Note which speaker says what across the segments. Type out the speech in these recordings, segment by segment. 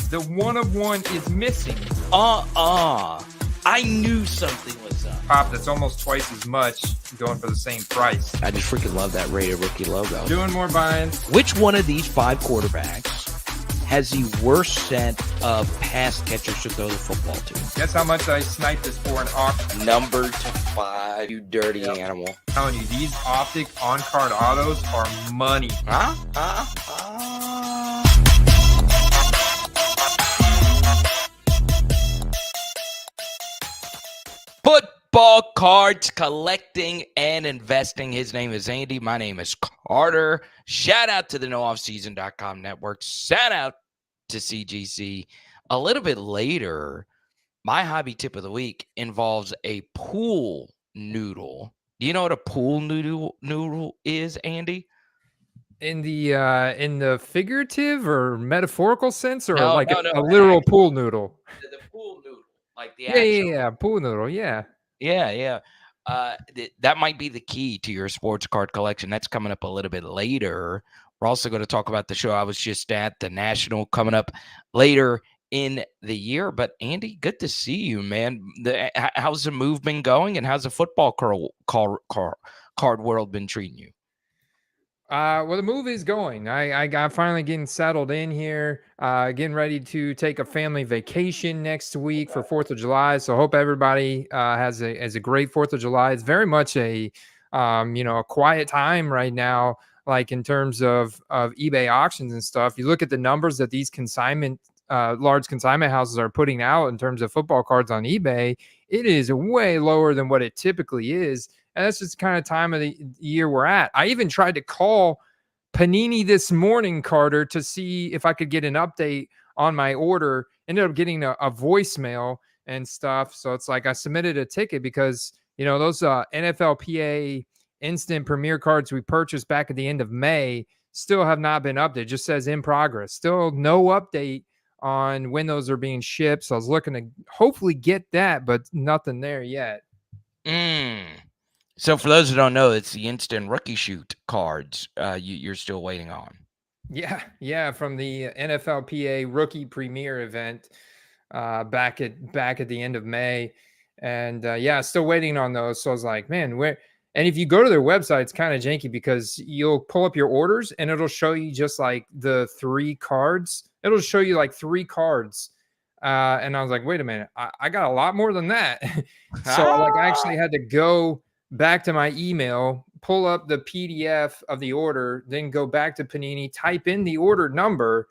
Speaker 1: The one of one is missing.
Speaker 2: I knew something was up.
Speaker 1: Pop, that's almost twice as much going for the same price.
Speaker 2: I just freaking love that rated rookie logo.
Speaker 1: Doing more buying.
Speaker 2: Which one of these 5 quarterbacks has the worst set of pass catchers to throw the football to?
Speaker 1: Guess how much I sniped this for an auction?
Speaker 2: Number to 5, you dirty animal.
Speaker 1: I'm telling you, these optic on-card autos are money.
Speaker 2: Football cards, collecting and investing. His name is Andy. My name is Carter. Shout out to the NoOffSeason.com network. Shout out to CGC. A little bit later, my hobby tip of the week involves a pool noodle. Do you know what a pool noodle is, Andy?
Speaker 1: In the figurative or metaphorical sense, or
Speaker 2: No,
Speaker 1: a literal pool noodle?
Speaker 2: The pool noodle, like the actual.
Speaker 1: Pool noodle, yeah.
Speaker 2: Yeah. That might be the key to your sports card collection. That's coming up a little bit later. We're also going to talk about the show I was just at, the National, coming up later in the year. But Andy, good to see you, man. How's the move been going, and how's the football card world been treating you?
Speaker 1: Well, the move is going. I got finally getting settled in here, getting ready to take a family vacation next week for 4th of July. So hope everybody has a great 4th of July. It's very much a quiet time right now, like in terms of eBay auctions and stuff. You look at the numbers that these large consignment houses are putting out in terms of football cards on eBay. It is way lower than what it typically is. And that's just the kind of time of the year we're at. I even tried to call Panini this morning, Carter, to see if I could get an update on my order. Ended up getting a voicemail and stuff. So it's like I submitted a ticket because, those NFLPA instant premier cards we purchased back at the end of May still have not been updated. It just says in progress. Still no update on when those are being shipped. So I was looking to hopefully get that, but nothing there yet.
Speaker 2: So for those who don't know, it's the instant rookie shoot cards you're still waiting on.
Speaker 1: Yeah, from the NFLPA rookie premier event back at the end of May. And still waiting on those. So I was like, man, where? And if you go to their website, it's kind of janky because you'll pull up your orders and it'll show you just like the 3 cards. It'll show you like 3 cards. And I was like, wait a minute, I got a lot more than that. So I actually had to go back to my email, pull up the PDF of the order, then go back to Panini, type in the order number,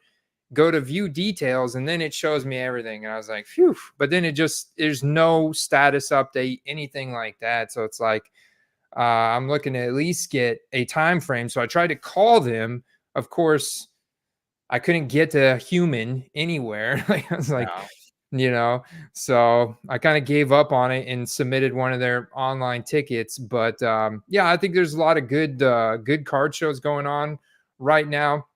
Speaker 1: go to view details, and then it shows me everything. And I was like, phew. But then there's no status update, anything like that. So it's like, I'm looking to at least get a time frame. So I tried to call them. Of course, I couldn't get to a human anywhere. I was like, so I kind of gave up on it and submitted one of their online tickets. But I think there's a lot of good card shows going on right now.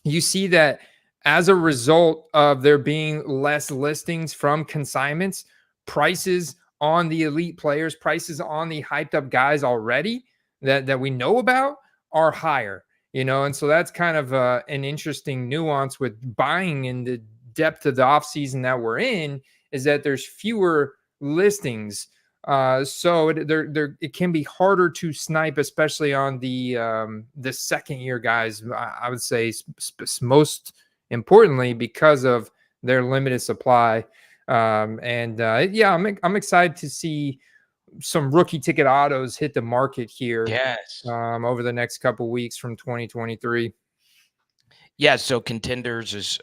Speaker 1: You see that as a result of there being less listings from consignments, prices on the elite players, prices on the hyped up guys already that we know about are higher, and so that's kind of an interesting nuance with buying in the depth of the offseason that we're in, is that there's fewer listings. So it can be harder to snipe, especially on the second year guys, I would say, most importantly, because of their limited supply. I'm excited to see some rookie ticket autos hit the market here.
Speaker 2: Yes.
Speaker 1: Over the next couple of weeks from 2023.
Speaker 2: Yeah, so contenders is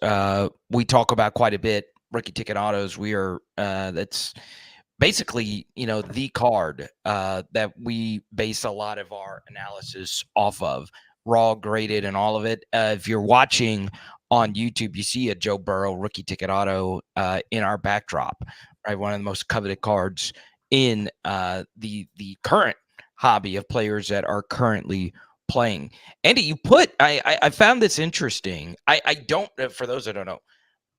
Speaker 2: we talk about quite a bit. Rookie ticket autos, we are that's basically the card that we base a lot of our analysis off of, raw, graded, and all of it. If you're watching on YouTube, you see a Joe Burrow rookie ticket auto in our backdrop, right? One of the most coveted cards in the current hobby of players that are currently playing. Andy, you put I found this interesting. I don't, for those that don't know,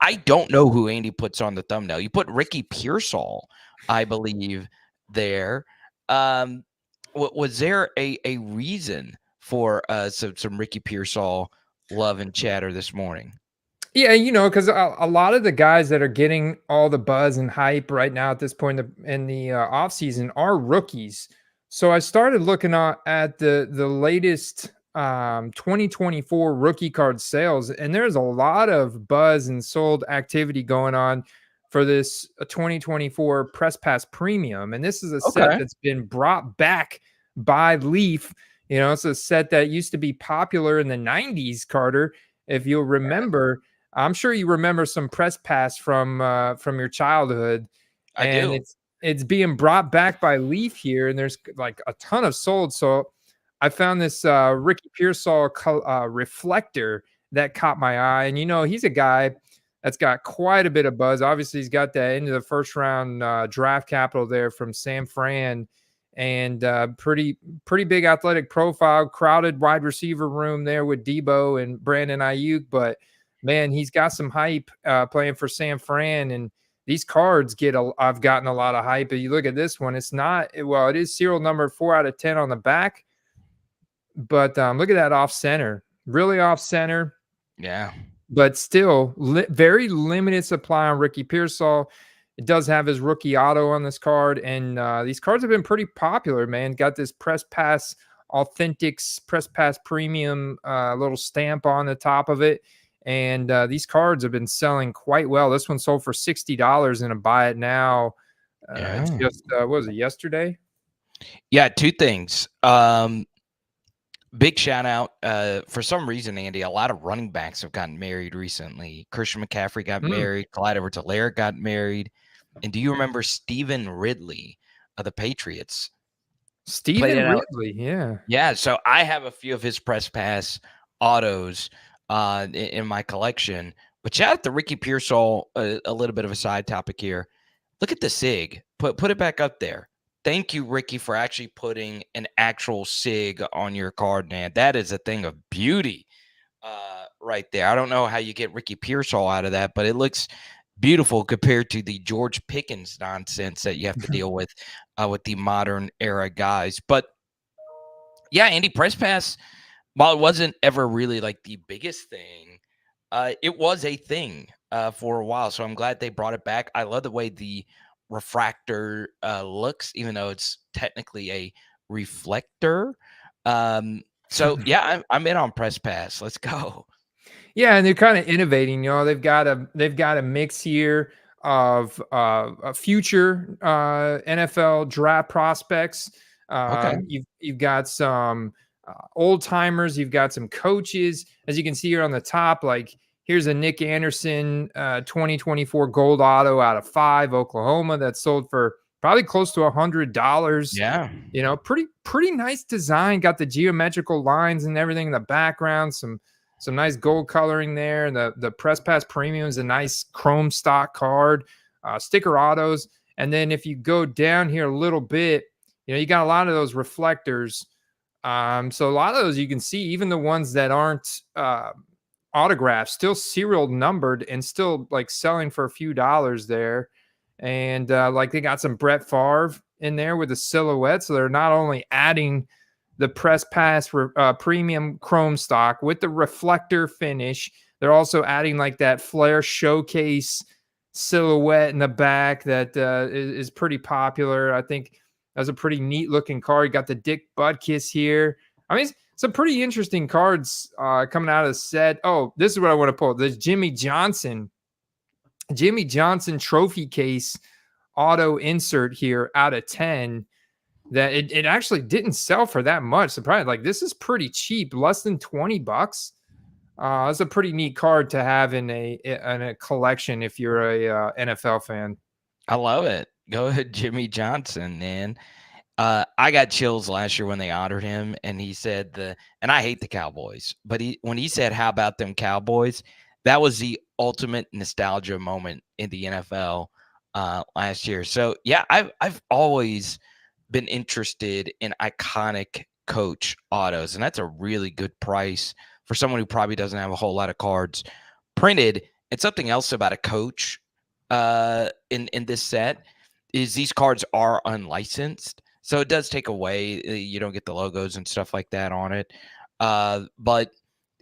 Speaker 2: I don't know who Andy puts on the thumbnail. You put Ricky Pearsall, I believe, there. Was there a reason for some Ricky Pearsall love and chatter this morning?
Speaker 1: Yeah, you know, because a lot of the guys that are getting all the buzz and hype right now at this point in the off season are rookies. So I started looking at the latest 2024 rookie card sales, and there's a lot of buzz and sold activity going on for this 2024 Press Pass Premium. And this is a set
Speaker 2: Okay.
Speaker 1: that's been brought back by Leaf. You know, it's a set that used to be popular in the 90s, Carter. If you'll remember, I'm sure you remember some press pass from your childhood,
Speaker 2: I
Speaker 1: and
Speaker 2: do.
Speaker 1: it's being brought back by Leaf here, and there's like a ton of sold. So I found this Ricky Pearsall reflector that caught my eye, and you know he's a guy that's got quite a bit of buzz. Obviously, he's got that into the first round draft capital there from San Fran, and pretty big athletic profile, crowded wide receiver room there with Debo and Brandon Ayuk, but man, he's got some hype playing for San Fran, and these cards I've gotten a lot of hype. But you look at this one, it's not well, it is serial number 4 out of 10 on the back, but look at that off center, really off center,
Speaker 2: Yeah.
Speaker 1: but still very limited supply on Ricky Pearsall. It does have his rookie auto on this card, and these cards have been pretty popular, man. Got this Press Pass Authentics Press Pass Premium little stamp on the top of it. And these cards have been selling quite well. This one sold for $60 in a buy it now.
Speaker 2: Yeah.
Speaker 1: Just what was it, yesterday?
Speaker 2: Yeah, two things. Big shout out. For some reason, Andy, a lot of running backs have gotten married recently. Christian McCaffrey got married. Clyde Edwards-Helaire got married. And do you remember Stephen Ridley of the Patriots? Played
Speaker 1: Stephen
Speaker 2: in L-
Speaker 1: Ridley, yeah.
Speaker 2: Yeah, so I have a few of his press pass autos in my collection. But shout out to Ricky Pearsall. A little bit of a side topic here. Look at the SIG. Put it back up there. Thank you, Ricky, for actually putting an actual SIG on your card, man. That is a thing of beauty right there. I don't know how you get Ricky Pearsall out of that, but it looks beautiful compared to the George Pickens nonsense that you have to deal with the modern era guys. But yeah, Andy, press pass, while it wasn't ever really like the biggest thing, it was a thing for a while. So I'm glad they brought it back. I love the way the refractor looks, even though it's technically a reflector. So yeah, I'm in on press pass. Let's go.
Speaker 1: Yeah, and they're kind of innovating. You know, they've got a mix here of future NFL draft prospects.
Speaker 2: Okay.
Speaker 1: You've got some old timers. You've got some coaches, as you can see here on the top. Like here's a Nick Anderson 2024 gold auto out of 5 Oklahoma that sold for probably close to $100.
Speaker 2: Yeah.
Speaker 1: You know, pretty nice design. Got the geometrical lines and everything in the background. Some nice gold coloring there. The Press Pass Premium is a nice chrome stock card, sticker autos. And then if you go down here a little bit, you know, you got a lot of those reflectors. So a lot of those you can see, even the ones that aren't autographed, still serial numbered and still like selling for a few dollars there. And like they got some Brett Favre in there with a silhouette. So they're not only adding the Press Pass premium chrome stock with the reflector finish, they're also adding like that flare showcase silhouette in the back that is pretty popular. I think that's a pretty neat looking card. You got the Dick Butkus here. I mean, some pretty interesting cards coming out of the set. Oh, this is what I want to pull. There's Jimmy Johnson trophy case auto insert here out of 10 that it actually didn't sell for that much. Surprised, like this is pretty cheap, less than $20. It's a pretty neat card to have in a collection if you're a NFL fan.
Speaker 2: I love it. Go ahead, Jimmy Johnson, man. I got chills last year when they honored him, and he said and I hate the Cowboys, but when he said, "How about them Cowboys?" That was the ultimate nostalgia moment in the NFL last year. So yeah, I've always been interested in iconic coach autos, and that's a really good price for someone who probably doesn't have a whole lot of cards printed. And something else about a coach in this set is these cards are unlicensed. So it does take away, you don't get the logos and stuff like that on it. But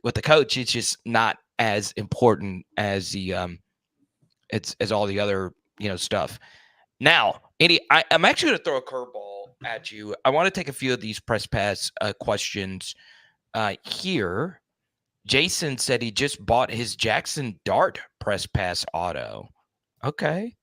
Speaker 2: with the coach, it's just not as important as the it's as all the other stuff. Now, Andy, I'm actually going to throw a curveball at you. I want to take a few of these press pass questions here. Jason said he just bought his Jackson Dart press pass auto. Okay.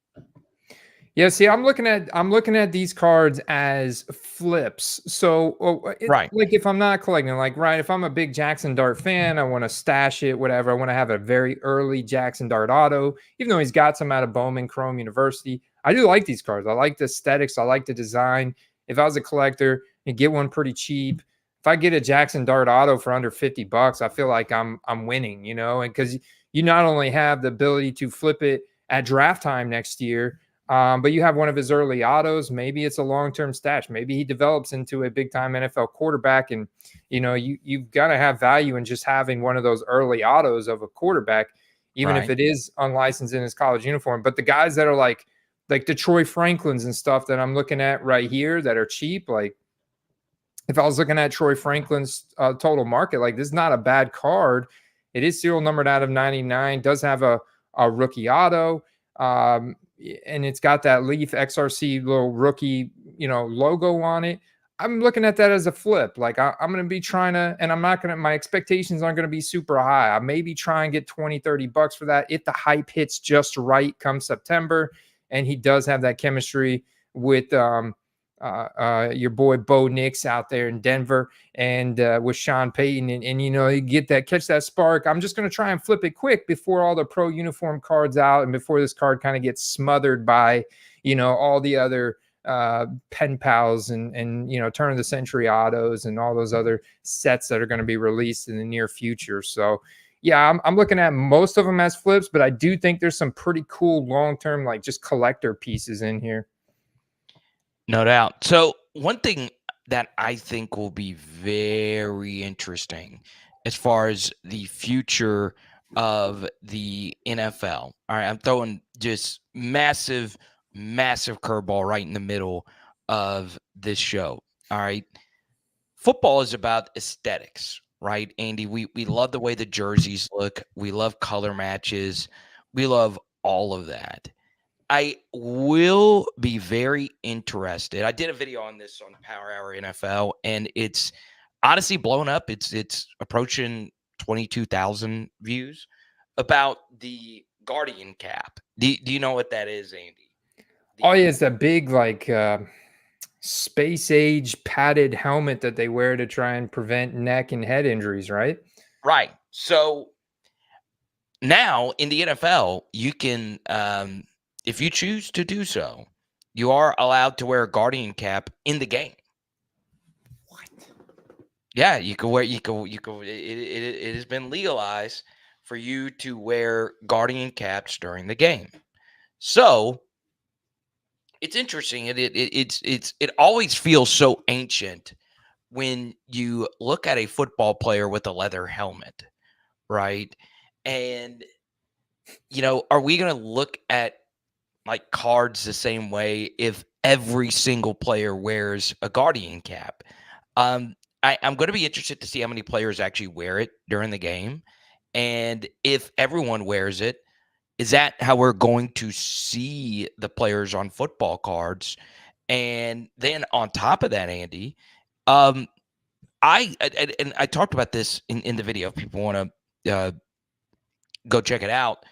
Speaker 1: Yeah, see, I'm looking at these cards as flips. So,
Speaker 2: Right.
Speaker 1: like if I'm not collecting, like right, if I'm a big Jackson Dart fan, I want to stash it, whatever. I want to have a very early Jackson Dart auto, even though he's got some out of Bowman Chrome University. I do like these cards. I like the aesthetics. I like the design. If I was a collector and get one pretty cheap, if I get a Jackson Dart auto for under $50, I feel like I'm winning, and because you not only have the ability to flip it at draft time next year. But you have one of his early autos. Maybe it's a long-term stash. Maybe he develops into a big-time NFL quarterback, and you've got to have value in just having one of those early autos of a quarterback, even if it is unlicensed in his college uniform. But the guys that are like the Troy Franklins and stuff that I'm looking at right here that are cheap, like if I was looking at Troy Franklin's total market, like this is not a bad card. It is serial numbered out of 99. Does have a rookie auto. And it's got that Leaf XRC little rookie, logo on it. I'm looking at that as a flip. Like I'm going to be trying to, and my expectations aren't going to be super high. I maybe try and get $20-$30 for that if the hype hits just right come September. And he does have that chemistry with your boy Bo Nix out there in Denver and with Sean Payton and you catch that spark. I'm just going to try and flip it quick before all the pro uniform cards out and before this card kind of gets smothered by, all the other pen pals and turn of the century autos and all those other sets that are going to be released in the near future. So yeah, I'm looking at most of them as flips, but I do think there's some pretty cool long-term, like just collector pieces in here.
Speaker 2: No doubt. So one thing that I think will be very interesting as far as the future of the NFL. All right, I'm throwing just massive curveball right in the middle of this show. All right. Football is about aesthetics, right, Andy? We love the way the jerseys look. We love color matches. We love all of that. I will be very interested. I did a video on this on Power Hour NFL, and it's honestly blown up. It's approaching 22,000 views about the Guardian cap. Do you know what that is, Andy?
Speaker 1: Oh yeah, it's a big space age padded helmet that they wear to try and prevent neck and head injuries, right?
Speaker 2: Right. So now in the NFL, you can if you choose to do so, you are allowed to wear a Guardian cap in the game.
Speaker 1: What?
Speaker 2: Yeah, you can wear. It has been legalized for you to wear Guardian caps during the game. So it's interesting. It always feels so ancient when you look at a football player with a leather helmet, right? And are we going to look at like cards the same way if every single player wears a Guardian cap? I'm going to be interested to see how many players actually wear it during the game. And if everyone wears it, is that how we're going to see the players on football cards? And then on top of that, Andy, I talked about this in the video. If people want to go check it out,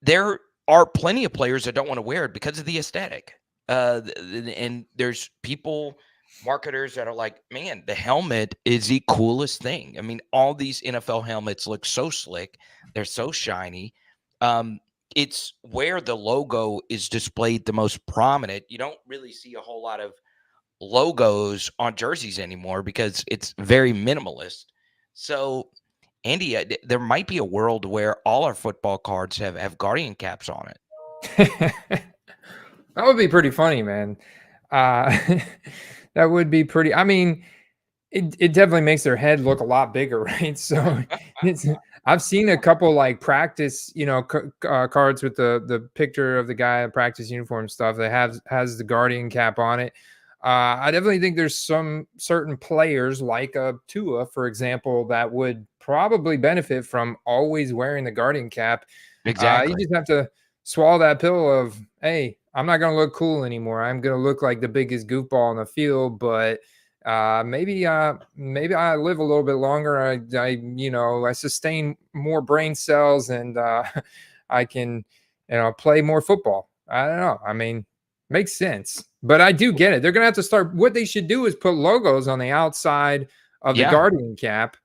Speaker 2: there are plenty of players that don't want to wear it because of the aesthetic. And there's marketers that are like, man, the helmet is the coolest thing. I mean, all these NFL helmets look so slick. They're so shiny. It's where the logo is displayed the most prominent. You don't really see a whole lot of logos on jerseys anymore because it's very minimalist. So, Andy, there might be a world where all our football cards have Guardian caps on it.
Speaker 1: That would be pretty funny, man. That would be pretty. I mean, it definitely makes their head look a lot bigger, right? So I've seen a couple like practice, cards with the picture of the guy in practice uniform stuff that has the Guardian cap on it. I definitely think there's some certain players like a Tua, for example, that would probably benefit from always wearing the Guardian cap. You
Speaker 2: Exactly.
Speaker 1: just have to swallow that pill of, hey, I'm not going to look cool anymore. I'm going to look like the biggest goofball on the field, but maybe I live a little bit longer. I sustain more brain cells, and I can play more football. I don't know. I mean, makes sense, but I do get it. They're going to have to start. What they should do is put logos on the outside of the
Speaker 2: Yeah.
Speaker 1: Guardian cap,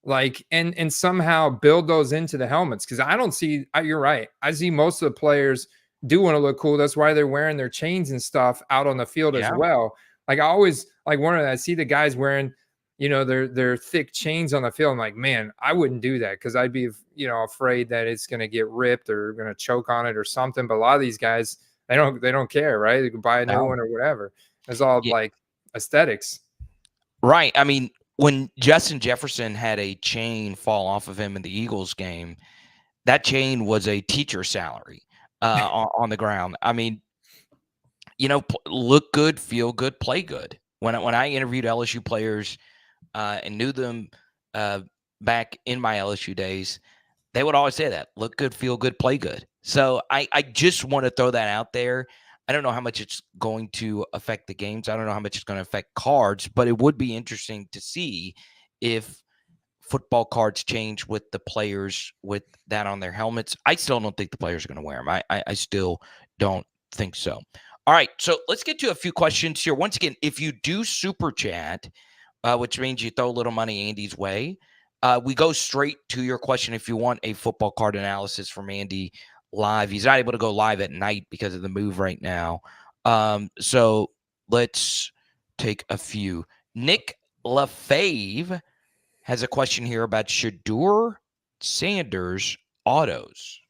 Speaker 1: like, and somehow build those into the helmets, because I don't see. You're right. I see most of the players do want to look cool. That's why they're wearing their chains and stuff out on the field as
Speaker 2: Yeah.
Speaker 1: well. Like, I always like one of that. I see the guys wearing, their thick chains on the field. I'm like, man, I wouldn't do that, because I'd be, afraid that it's going to get ripped or going to choke on it or something. But a lot of these guys, they don't care, right? They can buy a new
Speaker 2: No.
Speaker 1: one or whatever. It's all
Speaker 2: Yeah.
Speaker 1: like aesthetics.
Speaker 2: Right. I mean, when Justin Jefferson had a chain fall off of him in the Eagles game, that chain was a teacher salary on the ground. I mean, look good, feel good, play good. When I interviewed LSU players and knew them back in my LSU days, they would always say that: look good, feel good, play good. So I just want to throw that out there. I don't know how much it's going to affect the games. I don't know how much it's going to affect cards, but it would be interesting to see if football cards change with the players with that on their helmets. I still don't think the players are going to wear them. I still don't think so. All right, so let's get to a few questions here. Once again, if you do super chat, which means you throw a little money Andy's way, we go straight to your question. If you want a football card analysis from Andy live, he's not able to go live at night because of the move right now. So let's take a few. Nick LaFave has a question here about Shedeur Sanders autos.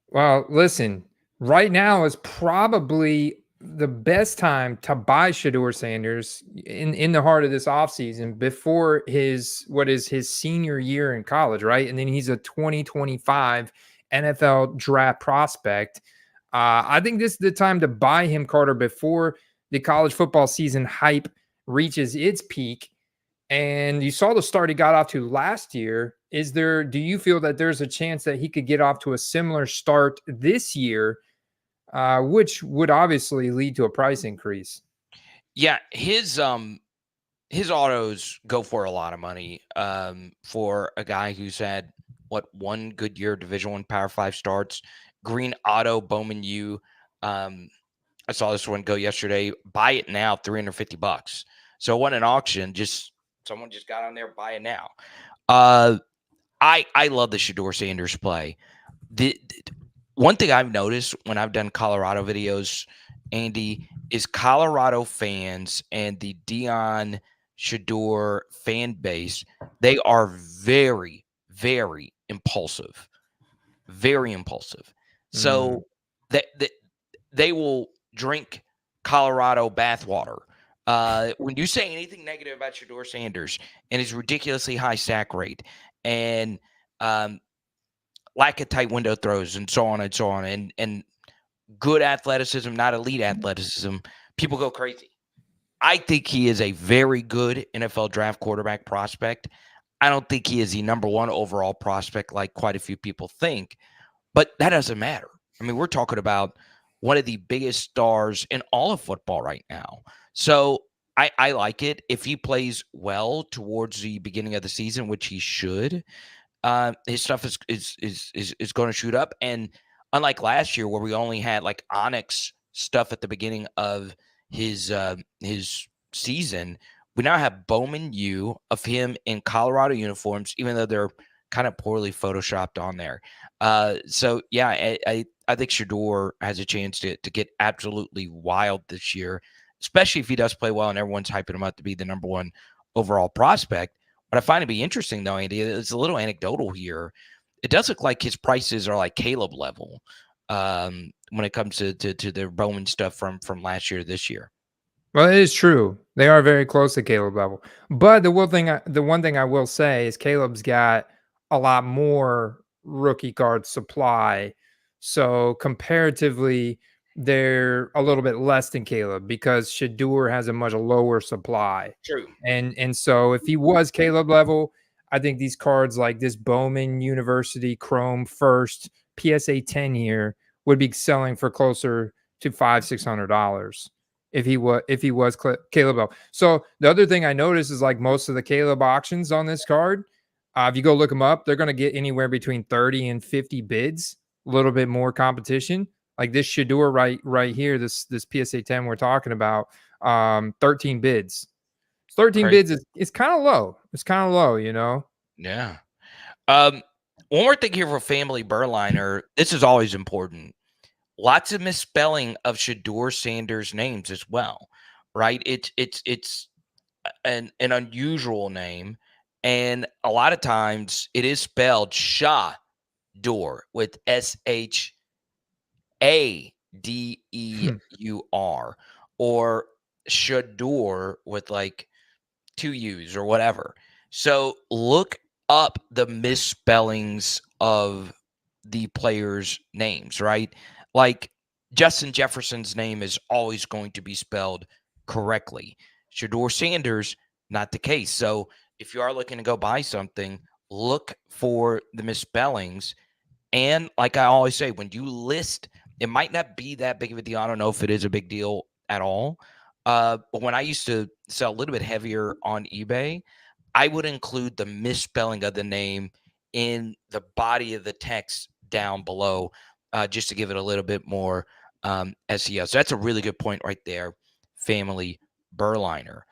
Speaker 1: Well, listen, right now is probably the best time to buy Shedeur Sanders in the heart of this offseason, before his senior year in college, right? And then he's a 2025 NFL draft prospect. I think this is the time to buy him, Carter, before the college football season hype reaches its peak. And you saw the start he got off to last year. Do you feel that there's a chance that he could get off to a similar start this year, which would obviously lead to a price increase?
Speaker 2: Yeah, his autos go for a lot of money for a guy who's had one good year Division One Power 5 starts. Green Auto Bowman U. I saw this one go yesterday. Buy it now, $350. So it wasn't an auction, just someone just got on there, buy it now. I love the Shedeur Sanders play. The one thing I've noticed when I've done Colorado videos, Andy, is Colorado fans and the Dion Shedeur fan base, they are very, very impulsive. Very impulsive. So they will drink Colorado bathwater. When you say anything negative about Shedeur Sanders and his ridiculously high sack rate and lack of tight window throws and so on and good athleticism, not elite athleticism, people go crazy. I think he is a very good NFL draft quarterback prospect. I don't think he is the number one overall prospect like quite a few people think, but that doesn't matter. I mean, we're talking about one of the biggest stars in all of football right now. So I like it. If he plays well towards the beginning of the season, which he should, his stuff is going to shoot up. And unlike last year, where we only had like Onyx stuff at the beginning of his season, we now have Bowman U of him in Colorado uniforms, even though they're kind of poorly photoshopped on there. So yeah, I think Shedeur has a chance to get absolutely wild this year, especially if he does play well and everyone's hyping him up to be the number one overall prospect. What I find to be interesting, though, Andy, it's a little anecdotal here. It does look like his prices are like Caleb level when it comes to the Bowman stuff from last year to this year.
Speaker 1: Well, it is true. They are very close to Caleb level. But the one thing I will say is Caleb's got a lot more rookie card supply. So comparatively, they're a little bit less than Caleb, because Shedeur has a much lower supply.
Speaker 2: True.
Speaker 1: And so if he was Caleb level, I think these cards like this Bowman University Chrome First PSA 10 here would be selling for closer to $500-600 if he was Caleb Bell. So the other thing I noticed is like most of the Caleb auctions on this card, if you go look them up, they're going to get anywhere between 30 and 50 bids, a little bit more competition. Like this Shador right here, this PSA 10 we're talking about, 13 bids. 13
Speaker 2: Crazy.
Speaker 1: bids is kind of low. It's kind of low, you know.
Speaker 2: Yeah. One more thing here for Family Burliner. This is always important. Lots of misspelling of Shador Sanders names as well, right? It's an unusual name, and a lot of times it is spelled Shador with Shadeur or Shador with like 2 U's or whatever. So look up the misspellings of the players' names, right? Like Justin Jefferson's name is always going to be spelled correctly. Shador Sanders, not the case. So if you are looking to go buy something, look for the misspellings. And like I always say, when you list, it might not be that big of a deal. I don't know if it is a big deal at all. But when I used to sell a little bit heavier on eBay, I would include the misspelling of the name in the body of the text down below, just to give it a little bit more SEO. So that's a really good point right there, Family Burliner.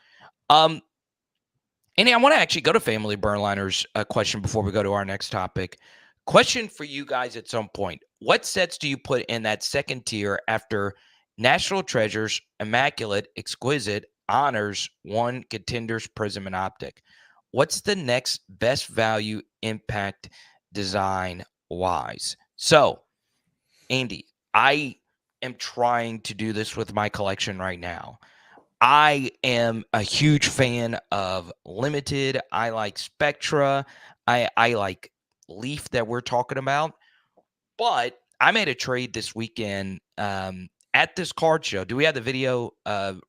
Speaker 2: Andy, I want to actually go to Family Burliner's question before we go to our next topic. Question for you guys at some point. What sets do you put in that second tier after National Treasures, Immaculate, Exquisite, Honors, One, Contenders, Prism, and Optic? What's the next best value impact design wise? So, Andy, I am trying to do this with my collection right now. I am a huge fan of Limited. I like Spectra. I like Leaf that we're talking about. But I made a trade this weekend at this card show. Do we have the video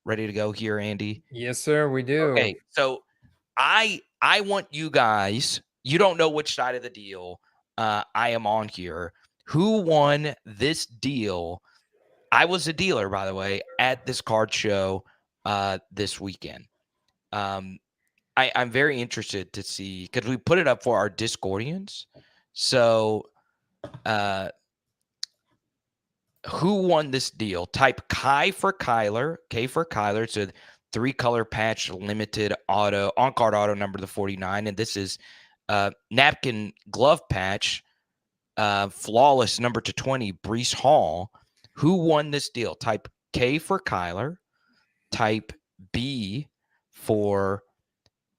Speaker 2: ready to go here, Andy?
Speaker 1: Yes, sir, we do.
Speaker 2: Okay, so I want you guys. You don't know which side of the deal I am on here. Who won this deal? I was a dealer, by the way, at this card show this weekend. I'm very interested to see because we put it up for our Discordians. So, who won this deal? Type Kai for Kyler, K for Kyler. It's a 3-color patch, limited auto, on-card auto number to 49. And this is napkin glove patch, flawless number to 20, Brees Hall. Who won this deal? Type K for Kyler, type B for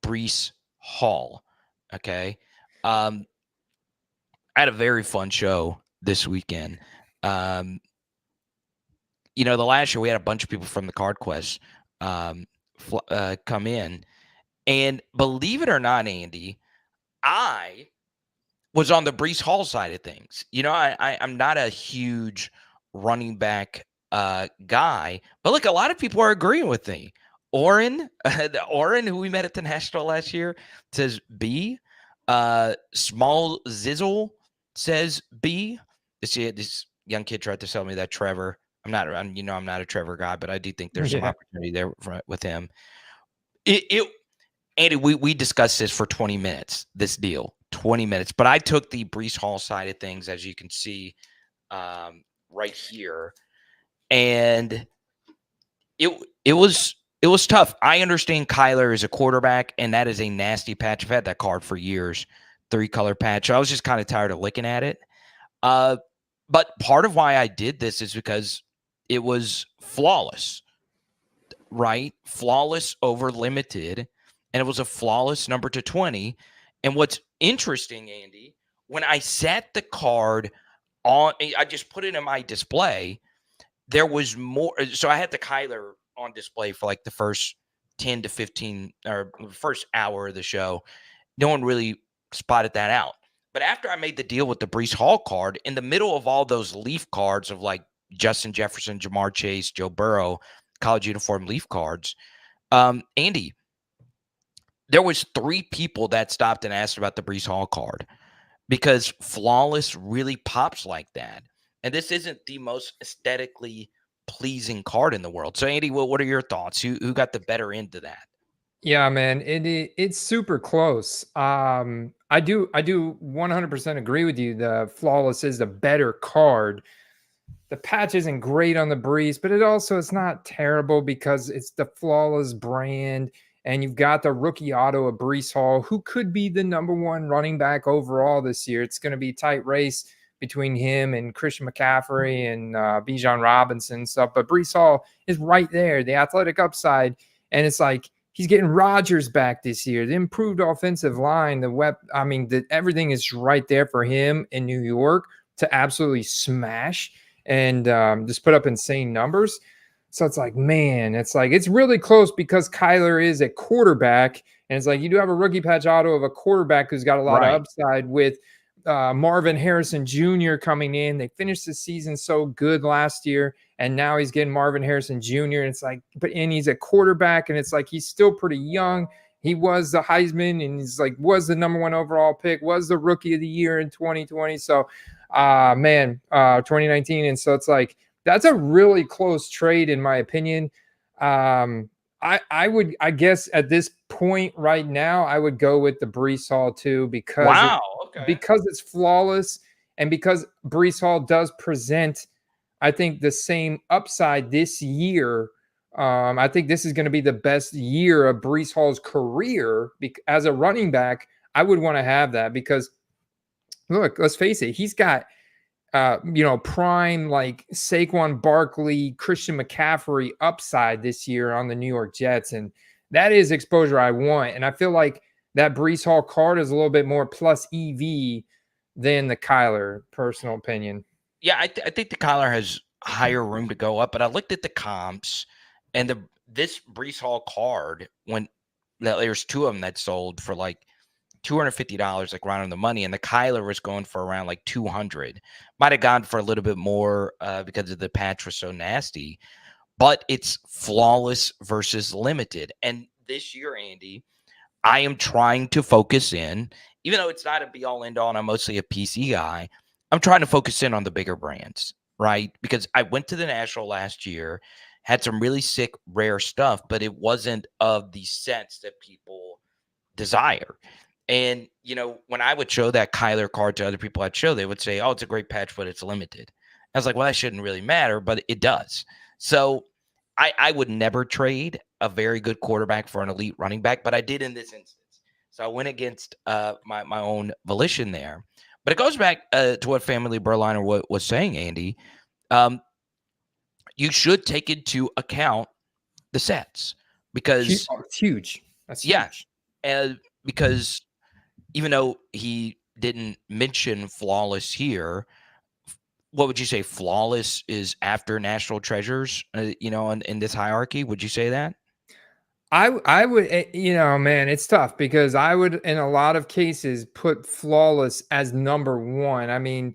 Speaker 2: Brees Hall. Okay. I had a very fun show this weekend. The last year we had a bunch of people from the Card Quest come in. And believe it or not, Andy, I was on the Brees Hall side of things. I'm not a huge running back guy, but look, a lot of people are agreeing with me. Oren, who we met at the National last year, says B. Small Zizzle says B. This young kid tried to sell me that Trevor. I'm not a Trevor guy, but I do think there's some opportunity there with him. Andy, we discussed this for 20 minutes, this deal, 20 minutes. But I took the Brees Hall side of things, as you can see right here. And it was tough. I understand Kyler is a quarterback, and that is a nasty patch. I've had that card for years, 3-color patch. I was just kind of tired of looking at it. But part of why I did this is because it was flawless, right? Flawless over limited, and it was a flawless number to 20. And what's interesting, Andy, when I sat the card on, I just put it in my display, there was more. So I had the Kyler on display for like the first 10 to 15 or first hour of the show. No one really spotted that out. But after I made the deal with the Brees Hall card, in the middle of all those Leaf cards of like Justin Jefferson, Jamar Chase, Joe Burrow, college uniform Leaf cards, Andy, there was 3 people that stopped and asked about the Breece Hall card because flawless really pops like that. And this isn't the most aesthetically pleasing card in the world. So Andy, what are your thoughts? Who got the better end of that?
Speaker 1: Yeah, man, it's super close. I do 100% agree with you. The flawless is the better card. The patch isn't great on the Breeze, but it also is not terrible because it's the flawless brand, and you've got the rookie auto of Breece Hall, who could be the number one running back overall this year. It's going to be a tight race between him and Christian McCaffrey and Bijan Robinson and stuff. But Breece Hall is right there, the athletic upside, and it's like he's getting Rodgers back this year. The improved offensive line, everything is right there for him in New York to absolutely smash and just put up insane numbers. So it's like, man, it's really close because Kyler is a quarterback. And it's like you do have a rookie patch auto of a quarterback who's got a lot of
Speaker 2: Right.
Speaker 1: upside with Marvin Harrison Jr. coming in. They finished the season so good last year, and now he's getting Marvin Harrison Jr. And it's like, and he's a quarterback, and it's like he's still pretty young. He was the Heisman, and he's like was the number one overall pick, was the rookie of the year in 2020. So 2019. And so it's like, that's a really close trade in my opinion. I guess at this point right now, I would go with the Breece Hall too,
Speaker 2: Wow. Okay.
Speaker 1: because it's flawless and because Breece Hall does present, I think, the same upside this year. I think this is going to be the best year of Breece Hall's career as a running back. I would want to have that because look, let's face it, he's got prime like Saquon Barkley, Christian McCaffrey upside this year on the New York Jets. And that is exposure I want. And I feel like that Breece Hall card is a little bit more plus EV than the Kyler, personal opinion.
Speaker 2: Yeah, I think the Kyler has higher room to go up, but I looked at the comps and this Breece Hall card when there's 2 of them that sold for like $250, like right on the money, and the Kyler was going for around like 200. Might have gone for a little bit more because of the patch was so nasty, but it's flawless versus limited. And this year, Andy, I am trying to focus in, even though it's not a be all end all, and I'm mostly a PC guy. I'm trying to focus in on the bigger brands, right? Because I went to the National last year, had some really sick, rare stuff, but it wasn't of the sense that people desire. And, when I would show that Kyler card to other people I'd show, they would say, oh, it's a great patch, but it's limited. I was like, well, that shouldn't really matter, but it does. So I would never trade a very good quarterback for an elite running back, but I did in this instance. So I went against my own volition there. But it goes back to what Family Burliner was saying, Andy. You should take into account the sets because,
Speaker 1: It's huge. That's
Speaker 2: yeah,
Speaker 1: huge.
Speaker 2: because even though he didn't mention flawless here, what would you say? Flawless is after National Treasures, in this hierarchy. Would you say that?
Speaker 1: I would, man, it's tough because I would, in a lot of cases, put flawless as number one. I mean,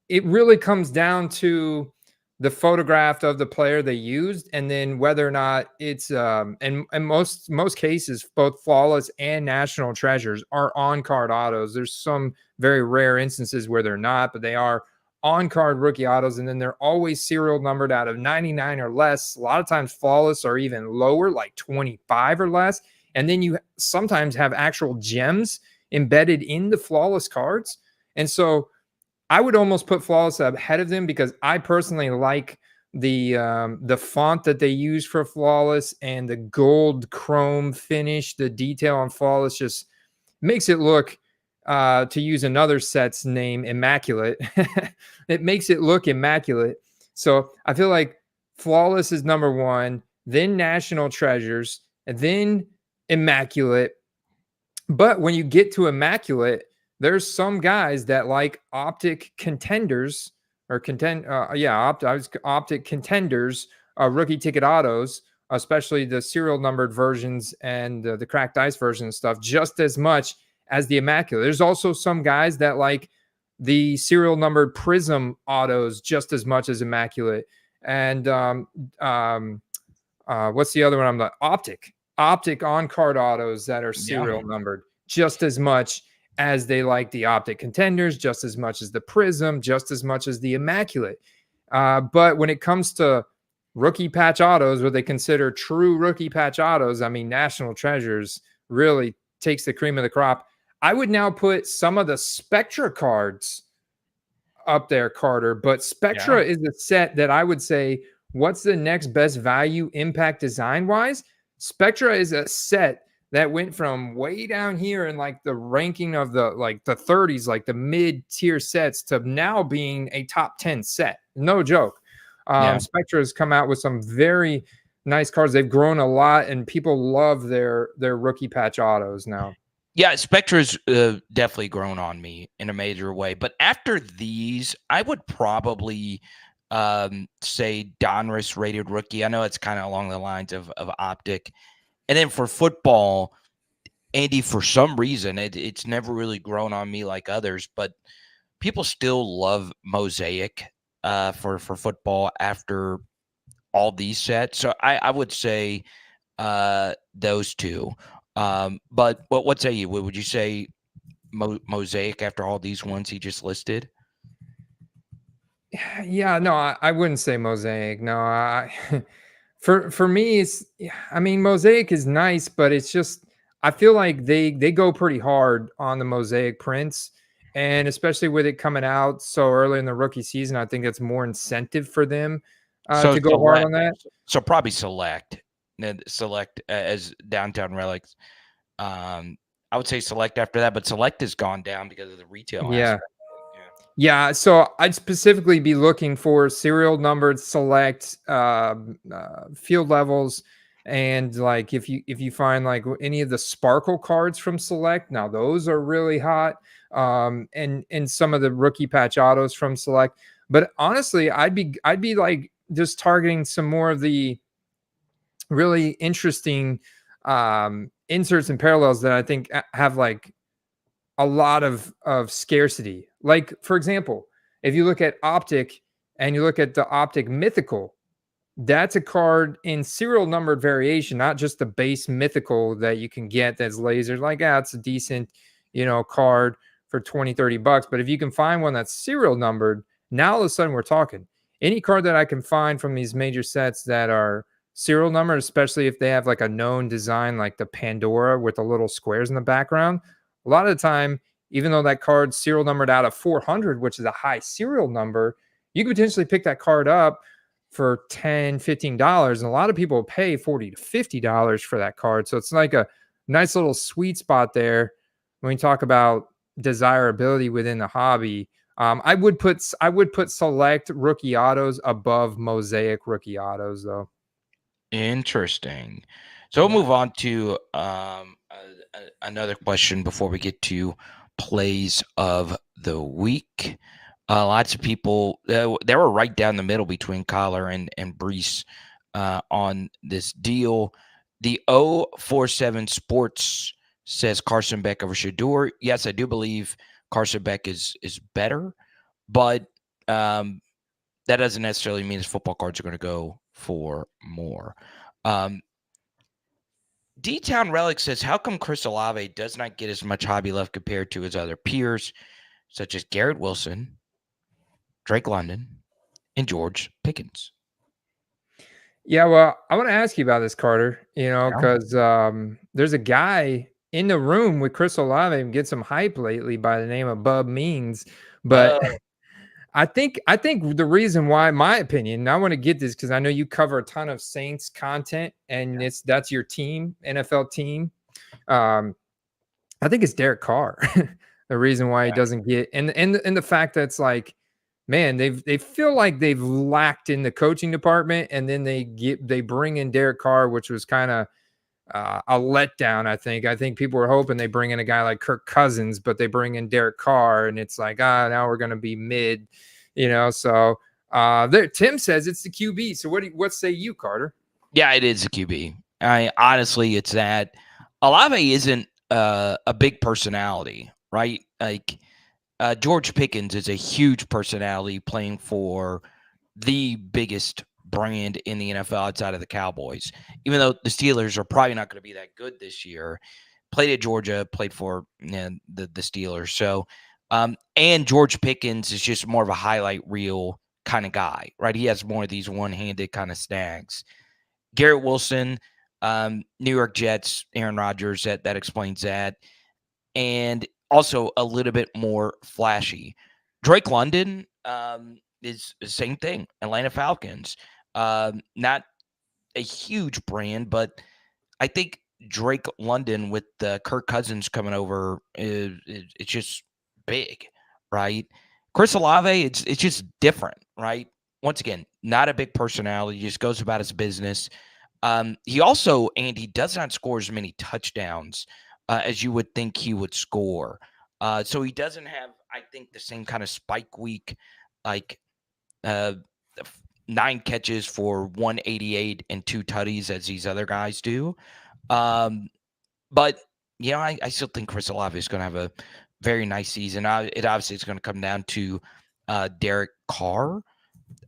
Speaker 1: it really comes down to the photograph of the player they used, and then whether or not it's and most cases, both flawless and national treasures are on card autos. There's some very rare instances where they're not, but they are on card rookie autos, and then they're always serial numbered out of 99 or less. A lot of times flawless are even lower, like 25 or less. And then you sometimes have actual gems embedded in the flawless cards. And so I would almost put flawless ahead of them because I personally like the font that they use for flawless and the gold chrome finish. The detail on flawless just makes it look, to use another set's name, immaculate. It makes it look immaculate. So I feel like flawless is number one, then national treasures, and then immaculate. But when you get to immaculate, there's some guys that like optic contenders or optic contenders, rookie ticket autos, especially the serial numbered versions and the cracked ice version and stuff, just as much as the immaculate. There's also some guys that like the serial numbered prism autos just as much as immaculate. And what's the other one? I'm the optic. Optic on-card autos that are
Speaker 2: Yeah.
Speaker 1: serial numbered just as much as they like the Optic Contenders, just as much as the Prism, just as much as the Immaculate. But when it comes to rookie patch autos, what they consider true rookie patch autos, I mean, National Treasures really takes the cream of the crop. I would now put some of the Spectra cards up there, Carter, but Spectra is a set that I would say, what's the next best value impact design wise? Spectra is a set that went from way down here in like the ranking of the 30s, like the mid tier sets, to now being a top 10 set. No joke. Spectra has come out with some very nice cards. They've grown a lot, and people love their rookie patch autos now.
Speaker 2: Yeah, Spectra's definitely grown on me in a major way. But after these, I would probably say Donruss rated rookie. I know it's kind of along the lines of Optic. And then for football, Andy, for some reason, it's never really grown on me like others, but people still love Mosaic for football after all these sets. So I would say those two. But what say you? Would you say Mosaic after all these ones he just listed?
Speaker 1: Yeah, no, I wouldn't say Mosaic. No, for me, it's, I mean, Mosaic is nice, but it's just, I feel like they go pretty hard on the Mosaic prints, and especially with it coming out so early in the rookie season, I think it's more incentive for them to go hard on that.
Speaker 2: So probably select as downtown relics. I would say select after that, but select has gone down because of the retail aspect.
Speaker 1: Yeah, so I'd specifically be looking for serial numbered select field levels, and like if you find like any of the sparkle cards from select, now those are really hot, and some of the rookie patch autos from select. But honestly, I'd be like just targeting some more of the really interesting inserts and parallels that I think have like a lot of scarcity. Like, for example, if you look at Optic and you look at the Optic Mythical, that's a card in serial numbered variation, not just the base Mythical that you can get that's laser. Like, it's a decent, card for 20, 30 bucks. But if you can find one that's serial numbered, now all of a sudden we're talking. Any card that I can find from these major sets that are serial numbered, especially if they have like a known design like the Pandora with the little squares in the background, a lot of the time, even though that card's serial numbered out of 400, which is a high serial number, you could potentially pick that card up for $10, $15. And a lot of people pay $40 to $50 for that card. So it's like a nice little sweet spot there when we talk about desirability within the hobby. I would put select rookie autos above Mosaic rookie autos, though.
Speaker 2: Interesting. So we'll move on to another question before we get to plays of the week. Lots of people, they were right down the middle between Collar and Brees on this deal. The 047 Sports says Carson Beck over Shador. Yes, I do believe Carson Beck is better, but that doesn't necessarily mean his football cards are going to go for more. D-Town Relic says, how come Chris Olave does not get as much hobby love compared to his other peers, such as Garrett Wilson, Drake London, and George Pickens?
Speaker 1: Yeah, well, I want to ask you about this, Carter, because there's a guy in the room with Chris Olave and get some hype lately by the name of Bub Means. But I think the reason why, my opinion, and I want to get this because I know you cover a ton of Saints content, and that's your team, NFL team. I think it's Derek Carr. The reason why he doesn't get, and the fact that it's like, man, they feel like they've lacked in the coaching department, and then they bring in Derek Carr, which was kind of a letdown. I think people were hoping they bring in a guy like Kirk Cousins, but they bring in Derek Carr, and it's like, now we're going to be mid, So Tim says it's the QB. So what say you, Carter?
Speaker 2: Yeah, it is a QB. Honestly, it's that Olave isn't a big personality, right? Like George Pickens is a huge personality playing for the biggest brand in the NFL outside of the Cowboys. Even though the Steelers are probably not going to be that good this year, played at Georgia, played for the Steelers. So, and George Pickens is just more of a highlight reel kind of guy, right? He has more of these one-handed kind of snags. Garrett Wilson, New York Jets, Aaron Rodgers, that explains that. And also a little bit more flashy. Drake London is the same thing. Atlanta Falcons. Not a huge brand, but I think Drake London with Kirk Cousins coming over it's just big, right? Chris Olave, it's just different, right? Once again, not a big personality, just goes about his business. He also, Andy, does not score as many touchdowns as you would think he would score. So he doesn't have, I think, the same kind of spike week, like uh, 9 catches for 188 and 2 tutties as these other guys do. But, I still think Chris Olave is going to have a very nice season. It obviously is going to come down to Derek Carr.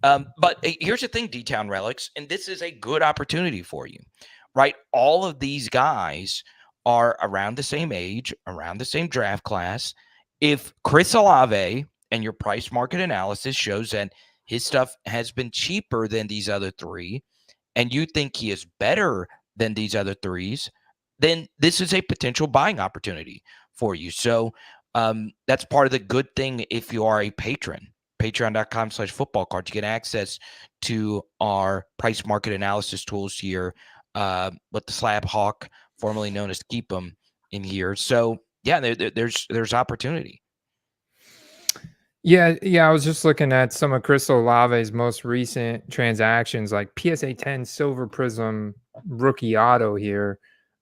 Speaker 2: But here's the thing, D-Town Relics, and this is a good opportunity for you, right? All of these guys are around the same age, around the same draft class. If Chris Olave and your price market analysis shows that his stuff has been cheaper than these other 3, and you think he is better than these other 3s, then this is a potential buying opportunity for you. So that's part of the good thing if you are a patron. Patreon.com/footballcards. You get access to our price market analysis tools here with the Slab Hawk, formerly known as Keep 'em, in here. So yeah, there's opportunity.
Speaker 1: Yeah. I was just looking at some of Chris Olave's most recent transactions, like PSA 10 Silver Prism rookie auto here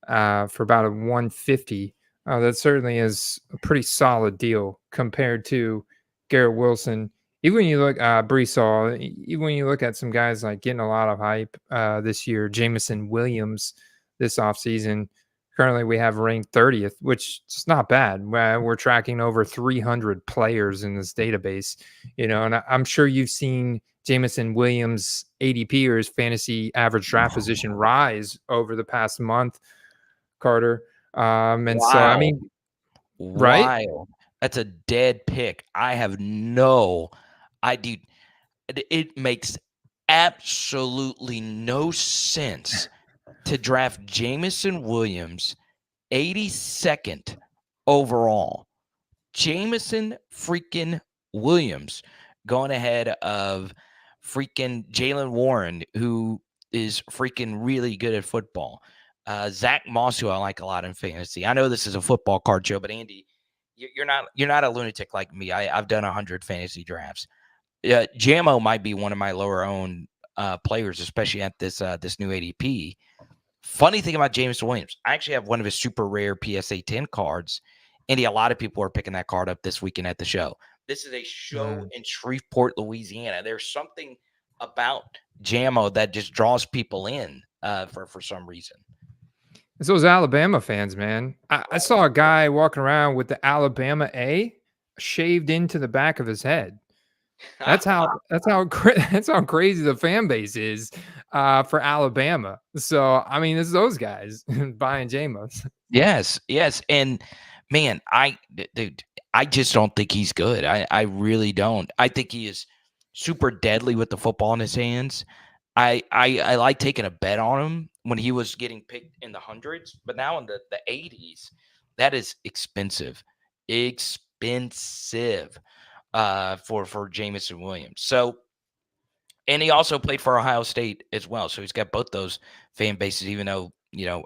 Speaker 1: for about a 150. That certainly is a pretty solid deal compared to Garrett Wilson. Even when you look Brees Hall, even when you look at some guys like getting a lot of hype this year, Jamison Williams this offseason. Currently, we have ranked 30th, which is not bad. We're tracking over 300 players in this database, and I'm sure you've seen Jamison Williams' ADP or his fantasy average draft position rise over the past month, Carter. And so, I mean, right?
Speaker 2: Wild. That's a dead pick. I have no idea. It makes absolutely no sense to draft Jamison Williams 82nd overall. Jamison freaking Williams going ahead of freaking Jalen Warren, who is freaking really good at football. Zach Moss, who I like a lot in fantasy. I know this is a football card show, but Andy, you're not a lunatic like me. I've done 100 fantasy drafts. Jamo might be one of my lower owned players, especially at this new ADP. Funny thing about James Williams, I actually have one of his super rare PSA 10 cards. Andy, a lot of people are picking that card up this weekend at the show. This is a show in Shreveport, Louisiana. There's something about Jamo that just draws people in for some reason.
Speaker 1: It's those Alabama fans, man. I saw a guy walking around with the Alabama A shaved into the back of his head. That's how crazy the fan base is for Alabama. So I mean, it's those guys buying Jamos.
Speaker 2: Yes, and man, dude, I just don't think he's good. I really don't. I think he is super deadly with the football in his hands. I like taking a bet on him when he was getting picked in the hundreds, but now in the 80s, that is expensive for Jamison Williams. So, and he also played for Ohio State as well. So he's got both those fan bases, even though,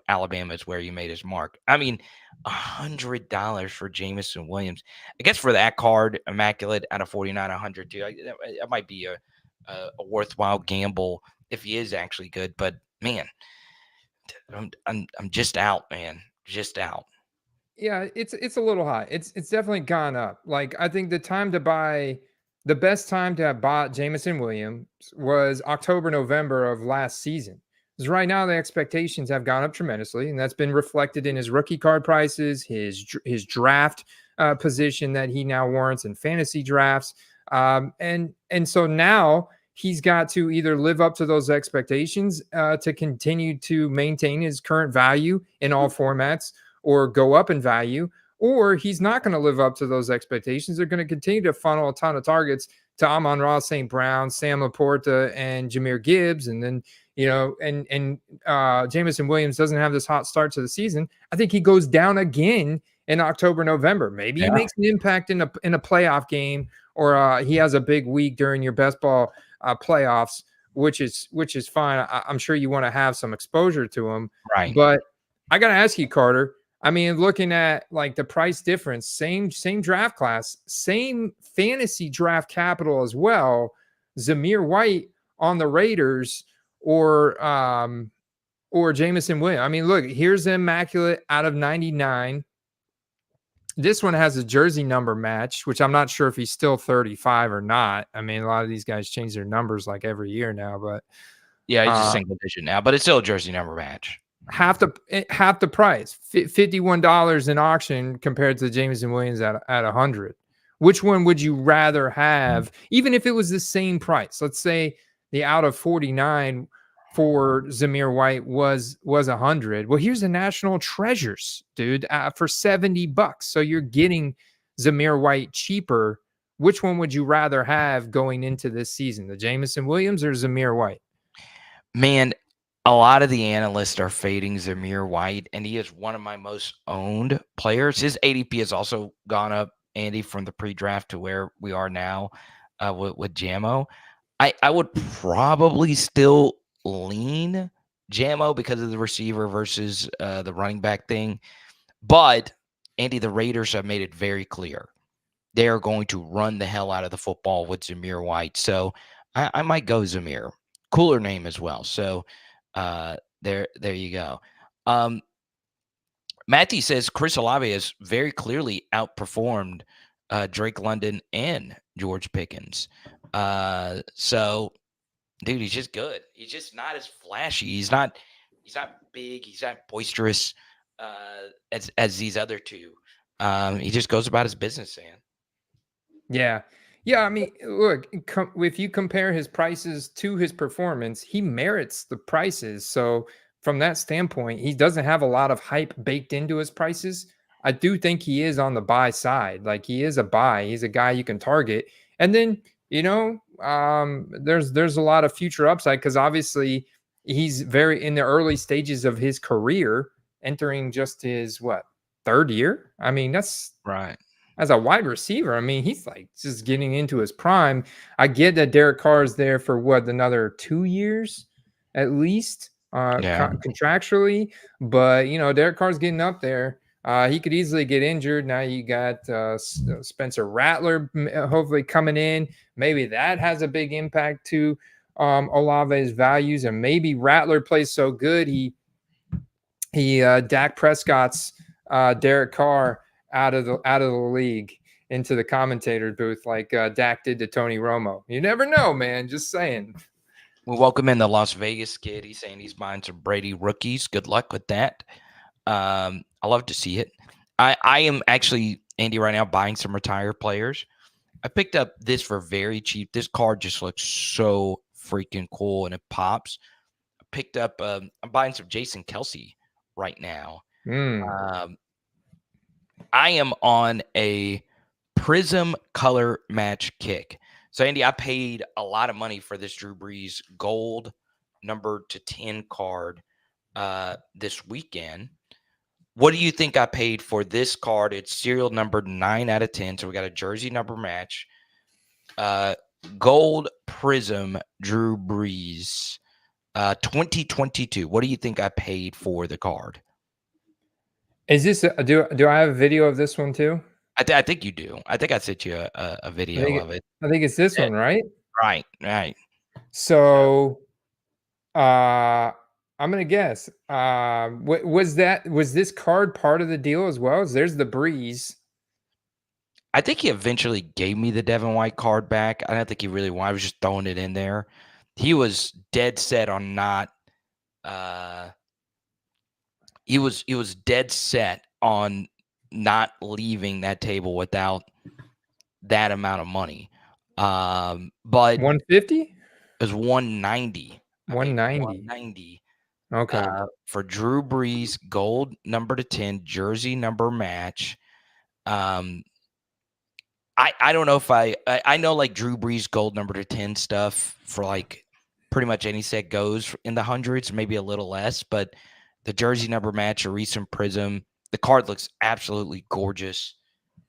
Speaker 2: Alabama is where he made his mark. I mean, $100 for Jamison Williams. I guess for that card, immaculate out of 49, 100 too. That might be a worthwhile gamble if he is actually good. But man, I'm just out, man. Just out.
Speaker 1: Yeah, it's a little high. It's definitely gone up. Like I think the best time to have bought Jamison Williams was October, November of last season. Because right now the expectations have gone up tremendously, and that's been reflected in his rookie card prices, his draft position that he now warrants in fantasy drafts, and so now he's got to either live up to those expectations to continue to maintain his current value in all formats or go up in value, or he's not going to live up to those expectations. They're going to continue to funnel a ton of targets to Amon-Ra St. Brown, Sam Laporta, and Jahmyr Gibbs. And then, and Jameson Williams doesn't have this hot start to the season. I think he goes down again in October, November. Maybe he makes an impact in a playoff game, or he has a big week during your best ball playoffs, which is fine. I'm sure you want to have some exposure to him.
Speaker 2: Right.
Speaker 1: But I got to ask you, Carter, I mean, looking at like the price difference, same draft class, same fantasy draft capital as well. Zamir White on the Raiders or Jameson Williams. I mean, look, here's the immaculate out of 99. This one has a jersey number match, which I'm not sure if he's still 35 or not. I mean, a lot of these guys change their numbers like every year now, but
Speaker 2: yeah, he's a single digit now, but it's still a jersey number match.
Speaker 1: Half the price, $51 in auction compared to Jameson Williams at 100. Which one would you rather have, even if it was the same price? Let's say the out of 49 for Zamir White was 100. Well, here's the National Treasures, dude, for $70. So you're getting Zamir White cheaper. Which one would you rather have going into this season, the Jameson Williams or Zamir White?
Speaker 2: Man, a lot of the analysts are fading Zamir White, and he is one of my most owned players. His ADP has also gone up, Andy, from the pre-draft to where we are now with Jamo. I would probably still lean Jamo because of the receiver versus the running back thing. But, Andy, the Raiders have made it very clear. They are going to run the hell out of the football with Zamir White. So I might go Zamir. Cooler name as well. So there you go. Matthew says Chris Olave has very clearly outperformed Drake London and George Pickens. So, dude, he's just good. He's just not as flashy. He's not big. He's not boisterous as these other two. He just goes about his business, man.
Speaker 1: Yeah. Yeah, I mean, look, if you compare his prices to his performance, he merits the prices. So from that standpoint, he doesn't have a lot of hype baked into his prices. I do think he is on the buy side. Like, he is a buy. He's a guy you can target. And then, there's a lot of future upside because obviously he's very in the early stages of his career, entering just his third year. I mean, that's
Speaker 2: right.
Speaker 1: As a wide receiver, I mean, he's like just getting into his prime. I get that Derek Carr is there for another 2 years at least contractually, but Derek Carr's getting up there. He could easily get injured. Now you got Spencer Rattler hopefully coming in. Maybe that has a big impact to Olave's values, and maybe Rattler plays so good he Dak Prescott's Derek Carr out of the league into the commentator booth like Dak did to Tony Romo. You never know, man. Just saying.
Speaker 2: We welcome in the Las Vegas kid. He's saying he's buying some Brady rookies. Good luck with that. I love to see it. I am actually, Andy, right now buying some retired players. I picked up this for very cheap. This card just looks so freaking cool and it pops. I picked up, I'm buying some Jason Kelsey right now. I am on a Prism color match kick. So, Andy, I paid a lot of money for this Drew Brees gold number to 10 card this weekend. What do you think I paid for this card? It's serial number 9 out of 10. So we got a jersey number match. Gold Prism Drew Brees 2022. What do you think I paid for the card?
Speaker 1: Is this do I have a video of this one too?
Speaker 2: I think you do. I think I sent you a video of it.
Speaker 1: I think it's this one, right?
Speaker 2: Right.
Speaker 1: So, I'm gonna guess. Was this card part of the deal as well? There's the Breeze.
Speaker 2: I think he eventually gave me the Devin White card back. I don't think he really wanted. I was just throwing it in there. He was dead set on not. He was dead set on not leaving that table without that amount of money. But
Speaker 1: 150?
Speaker 2: It was 190. I paid
Speaker 1: 190.
Speaker 2: 190
Speaker 1: Okay.
Speaker 2: for Drew Brees gold number /10 jersey number match. I don't know if I know like Drew Brees gold number /10 stuff for like pretty much any set goes in the hundreds, maybe a little less, but the jersey number match, a recent prism, the card looks absolutely gorgeous.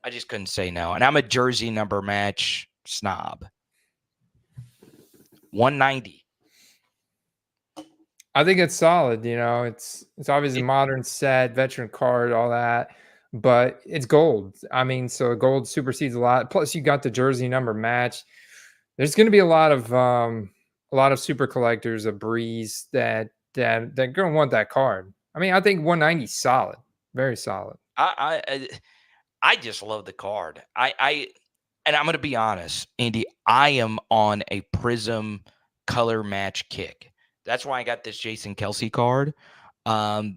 Speaker 2: I just couldn't say no. And I'm a jersey number match snob. 190.
Speaker 1: I think it's solid. It's obviously a modern set, veteran card, all that, but it's gold. I mean, so gold supersedes a lot. Plus, you got the jersey number match. There's going to be a lot of super collectors of Breeze that they're going to want that card. I mean, I think 190 is solid, very solid.
Speaker 2: I just love the card. And I'm going to be honest, Andy, I am on a Prism color match kick. That's why I got this Jason Kelsey card. But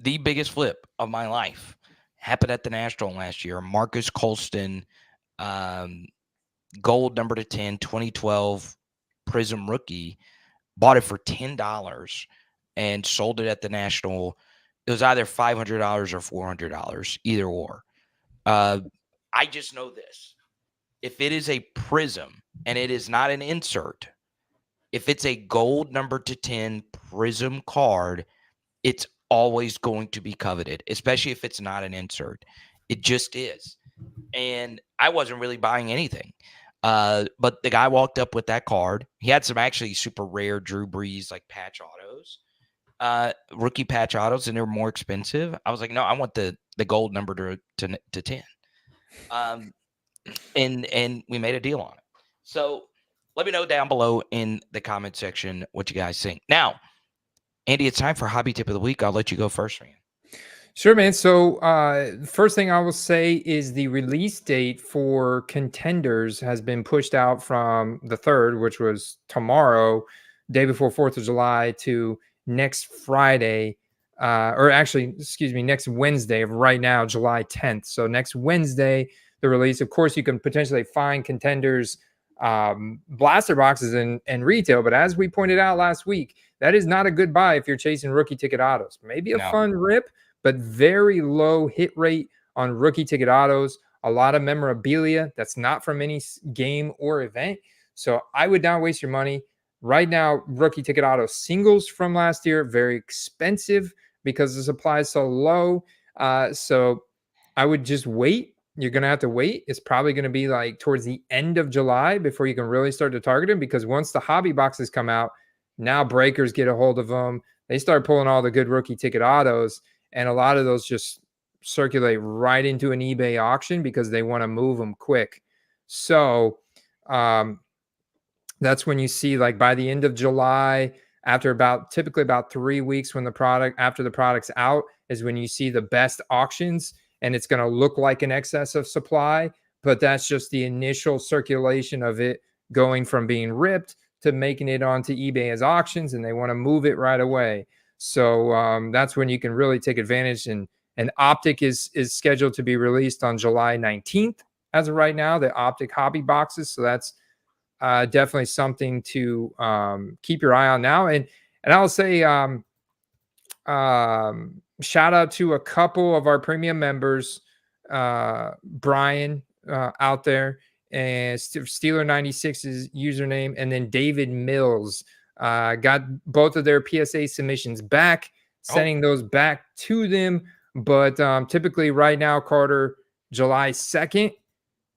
Speaker 2: the biggest flip of my life happened at the National last year. Marcus Colston, gold number /10, 2012 Prism rookie, bought it for $10 and sold it at the National. It was either $500 or $400, either or. I just know this. If it is a Prism and it is not an insert, if it's a gold number /10 Prism card, it's always going to be coveted, especially if it's not an insert. It just is. And I wasn't really buying anything. But the guy walked up with that card. He had some actually super rare Drew Brees like patch autos, rookie patch autos, and they were more expensive. I was like, no, I want the gold number to 10. And we made a deal on it. So let me know down below in the comment section what you guys think. Now, Andy, it's time for hobby tip of the week. I'll let you go first, man.
Speaker 1: Sure, man. So, first thing I will say is the release date for Contenders has been pushed out from the 3rd, which was tomorrow, day before 4th of July, to next Friday, or actually, excuse me, next Wednesday of right now, July 10th. So next Wednesday, the release. Of course, you can potentially find Contenders blaster boxes in retail, but as we pointed out last week, that is not a good buy if you're chasing rookie ticket autos. Maybe a fun rip, but very low hit rate on rookie ticket autos. A lot of memorabilia that's not from any game or event. So I would not waste your money. Right now, rookie ticket auto singles from last year, very expensive because the supply is so low. So I would just wait. You're going to have to wait. It's probably going to be like towards the end of July before you can really start to target them, because once the hobby boxes come out, now breakers get a hold of them. They start pulling all the good rookie ticket autos, and a lot of those just circulate right into an eBay auction because they want to move them quick. So that's when you see, like, by the end of July, after typically about 3 weeks after the product's out, is when you see the best auctions, and it's going to look like an excess of supply, but that's just the initial circulation of it going from being ripped to making it onto eBay as auctions, and they want to move it right away. So that's when you can really take advantage. And Optic is scheduled to be released on July 19th as of right now, the Optic hobby boxes. So that's definitely something to keep your eye on now. And I'll say shout out to a couple of our premium members, Brian out there, and Steeler96's username, and then David Mills got both of their PSA submissions back, sending those back to them. But typically right now, Carter, July 2nd,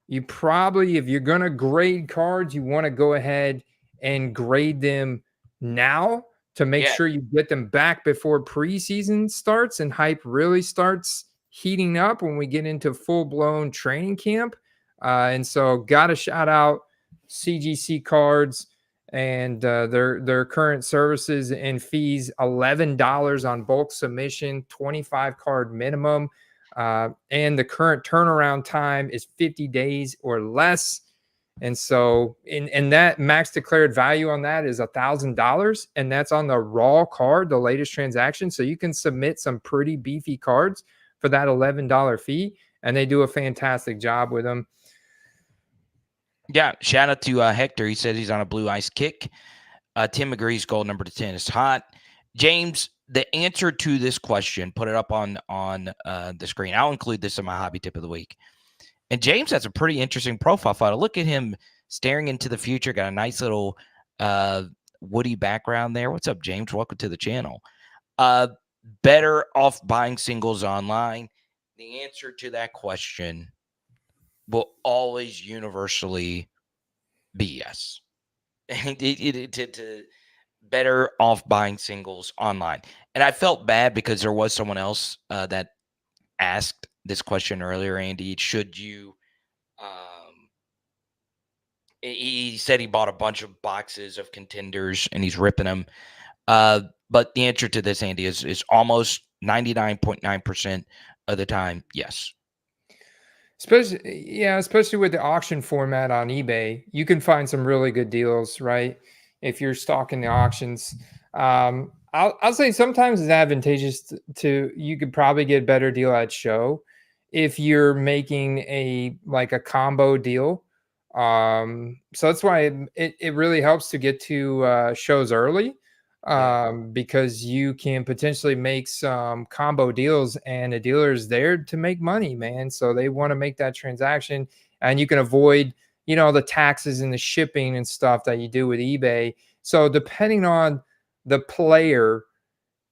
Speaker 1: you probably, if you're going to grade cards, you want to go ahead and grade them now to make sure you get them back before preseason starts and hype really starts heating up when we get into full-blown training camp. And so got to shout out CGC Cards and their current services and fees: $11 on bulk submission, 25 card minimum. And the current turnaround time is 50 days or less. And so in that max declared value on that is $1,000. And that's on the raw card, the latest transaction. So you can submit some pretty beefy cards for that $11 fee. And they do a fantastic job with them.
Speaker 2: Yeah, shout out to Hector. He says he's on a blue ice kick. Tim agrees gold number 10 is hot. James, the answer to this question, put it up on the screen. I'll include this in my hobby tip of the week. And James has a pretty interesting profile photo. Look at him staring into the future. Got a nice little woody background there. What's up, James? Welcome to the channel. Better off buying singles online? The answer to that question will always universally be yes. To better off buying singles online. And I felt bad because there was someone else that asked this question earlier, Andy. Should you he said he bought a bunch of boxes of contenders and he's ripping them. But the answer to this, Andy, is almost 99.9% of the time, yes.
Speaker 1: Especially with the auction format on eBay, you can find some really good deals, right? If you're stocking the auctions, I'll say sometimes it's advantageous to you could probably get a better deal at show if you're making a combo deal. So that's why it really helps to get to shows early, because you can potentially make some combo deals and a dealer is there to make money, man. So they want to make that transaction and you can avoid, the taxes and the shipping and stuff that you do with eBay. So depending on the player,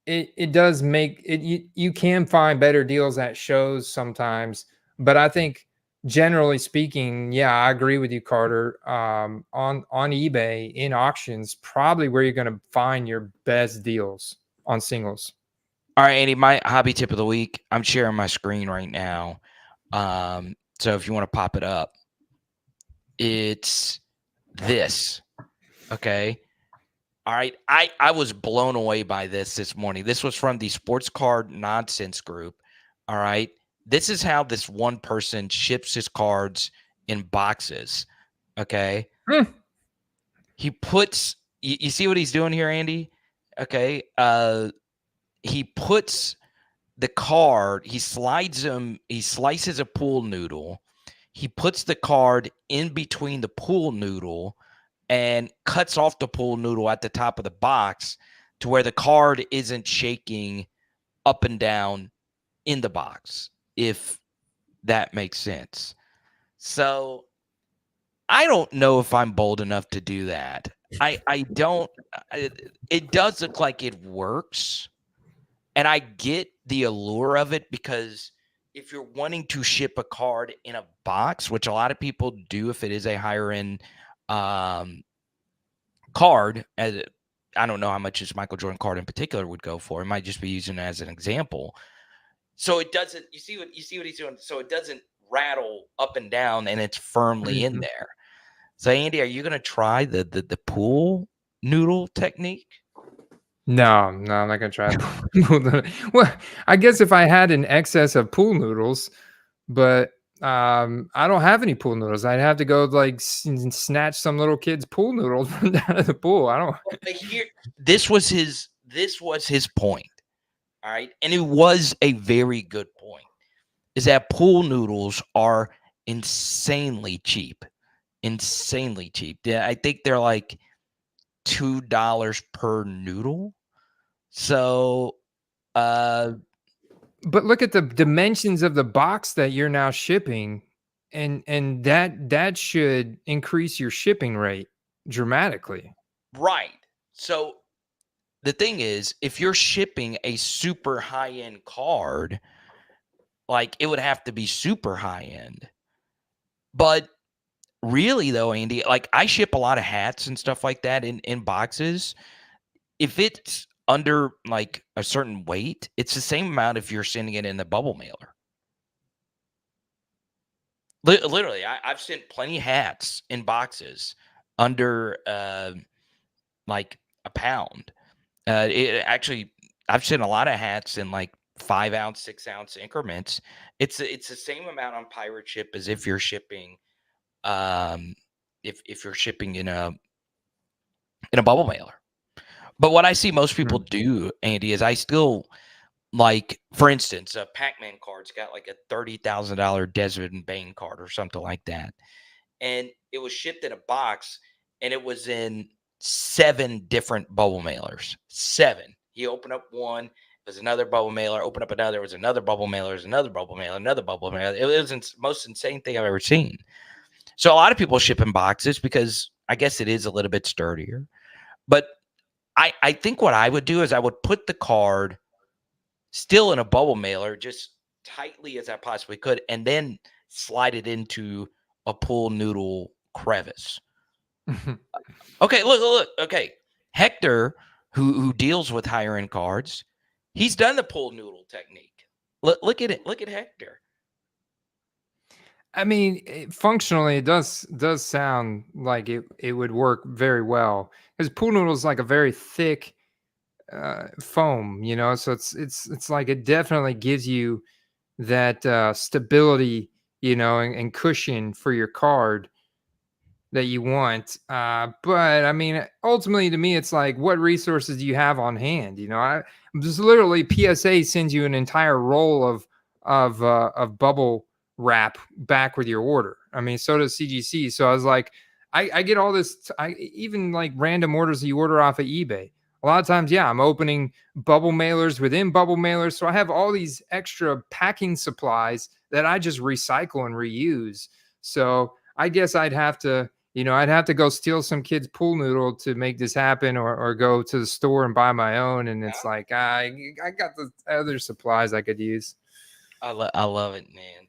Speaker 1: it does make it, you can find better deals at shows sometimes, but I think generally speaking, yeah, I agree with you, Carter. On eBay in auctions, probably where you're going to find your best deals on singles.
Speaker 2: All right, Andy, my hobby tip of the week. I'm sharing my screen right now. So if you want to pop it up, it's this. Okay. All right. I was blown away by this morning. This was from the Sports Card Nonsense group. All right. This is how this one person ships his cards in boxes. Okay. He puts, you see what he's doing here, Andy? Okay. He puts the card, he slices a pool noodle. He puts the card in between the pool noodle and cuts off the pool noodle at the top of the box to where the card isn't shaking up and down in the box, if that makes sense. So I don't know if I'm bold enough to do that. I don't. It does look like it works, and I get the allure of it because if you're wanting to ship a card in a box, which a lot of people do if it is a higher end card, as I don't know how much this Michael Jordan card in particular would go for. It might just be using it as an example. So it doesn't. You see what he's doing. So it doesn't rattle up and down, and it's firmly in there. So Andy, are you going to try the pool noodle technique?
Speaker 1: No, I'm not gonna try. Well, I guess if I had an excess of pool noodles, but I don't have any pool noodles. I'd have to go snatch some little kid's pool noodles from down at the pool. I don't.
Speaker 2: But here, this was his point. All right, and it was a very good point. Is that pool noodles are insanely cheap, insanely cheap. Yeah, I think they're like $2 per noodle. So,
Speaker 1: but look at the dimensions of the box that you're now shipping, and that should increase your shipping rate dramatically.
Speaker 2: Right. So the thing is, if you're shipping a super high end card, like it would have to be super high end. But really, though, Andy, like I ship a lot of hats and stuff like that in boxes. If it's under like a certain weight, it's the same amount if you're sending it in the bubble mailer. Literally, I've sent plenty of hats in boxes under like a pound. Actually, I've sent a lot of hats in like 5 ounce, 6 ounce increments. It's the same amount on pirate ship as if you're shipping, if you're shipping in a bubble mailer. But what I see most people do, Andy, is I still like, for instance, a Pac-Man card's got like a $30,000 Desmond Bane card or something like that. and it was shipped in a box, and it was in 7 different bubble mailers. 7. He opened up one, there's another bubble mailer, opened up another, was another bubble mailer, there's another bubble mailer, another bubble mailer. It was the most insane thing I've ever seen. So a lot of people ship in boxes because I guess it is a little bit sturdier. But I think what I would do is I would put the card still in a bubble mailer, just tightly as I possibly could, and then slide it into a pool noodle crevice. Okay, look. Okay, Hector, who deals with higher end cards, he's done the pool noodle technique. Look at it. Look at Hector.
Speaker 1: I mean, functionally, it does sound like it would work very well because pool noodle is like a very thick foam, you know. So it's like it definitely gives you that stability, you know, and cushion for your card that you want. But I mean, ultimately, to me, it's like, what resources do you have on hand? You know, I just literally PSA sends you an entire roll of bubble wrap back with your order. I mean, so does CGC. So I was like, I get all this. I even like random orders that you order off of eBay. A lot of times, yeah, I'm opening bubble mailers within bubble mailers. So I have all these extra packing supplies that I just recycle and reuse. So I guess I'd have to, you know, I'd have to go steal some kid's pool noodle to make this happen, or go to the store and buy my own. And it's like, I got the other supplies I could use.
Speaker 2: I love it, man.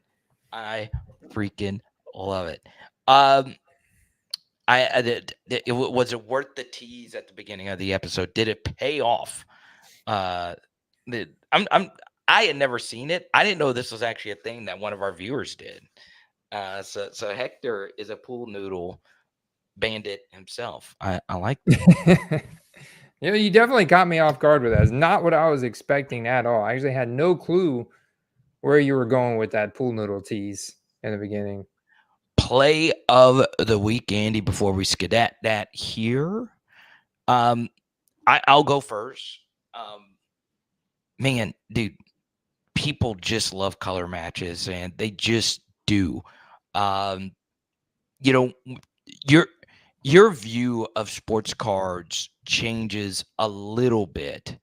Speaker 2: I freaking love it. I did. Was it worth the tease at the beginning of the episode? Did it pay off? I had never seen it. I didn't know this was actually a thing that one of our viewers did. So Hector is a pool noodle bandit himself. I like that.
Speaker 1: You know, you definitely caught me off guard with that. It's not what I was expecting at all. I actually had no clue where you were going with that pool noodle tease in the beginning.
Speaker 2: Play of the week, Andy, before we skedat that here. I'll go first. Man, dude, people just love color matches, and they just do. You know, your view of sports cards changes a little bit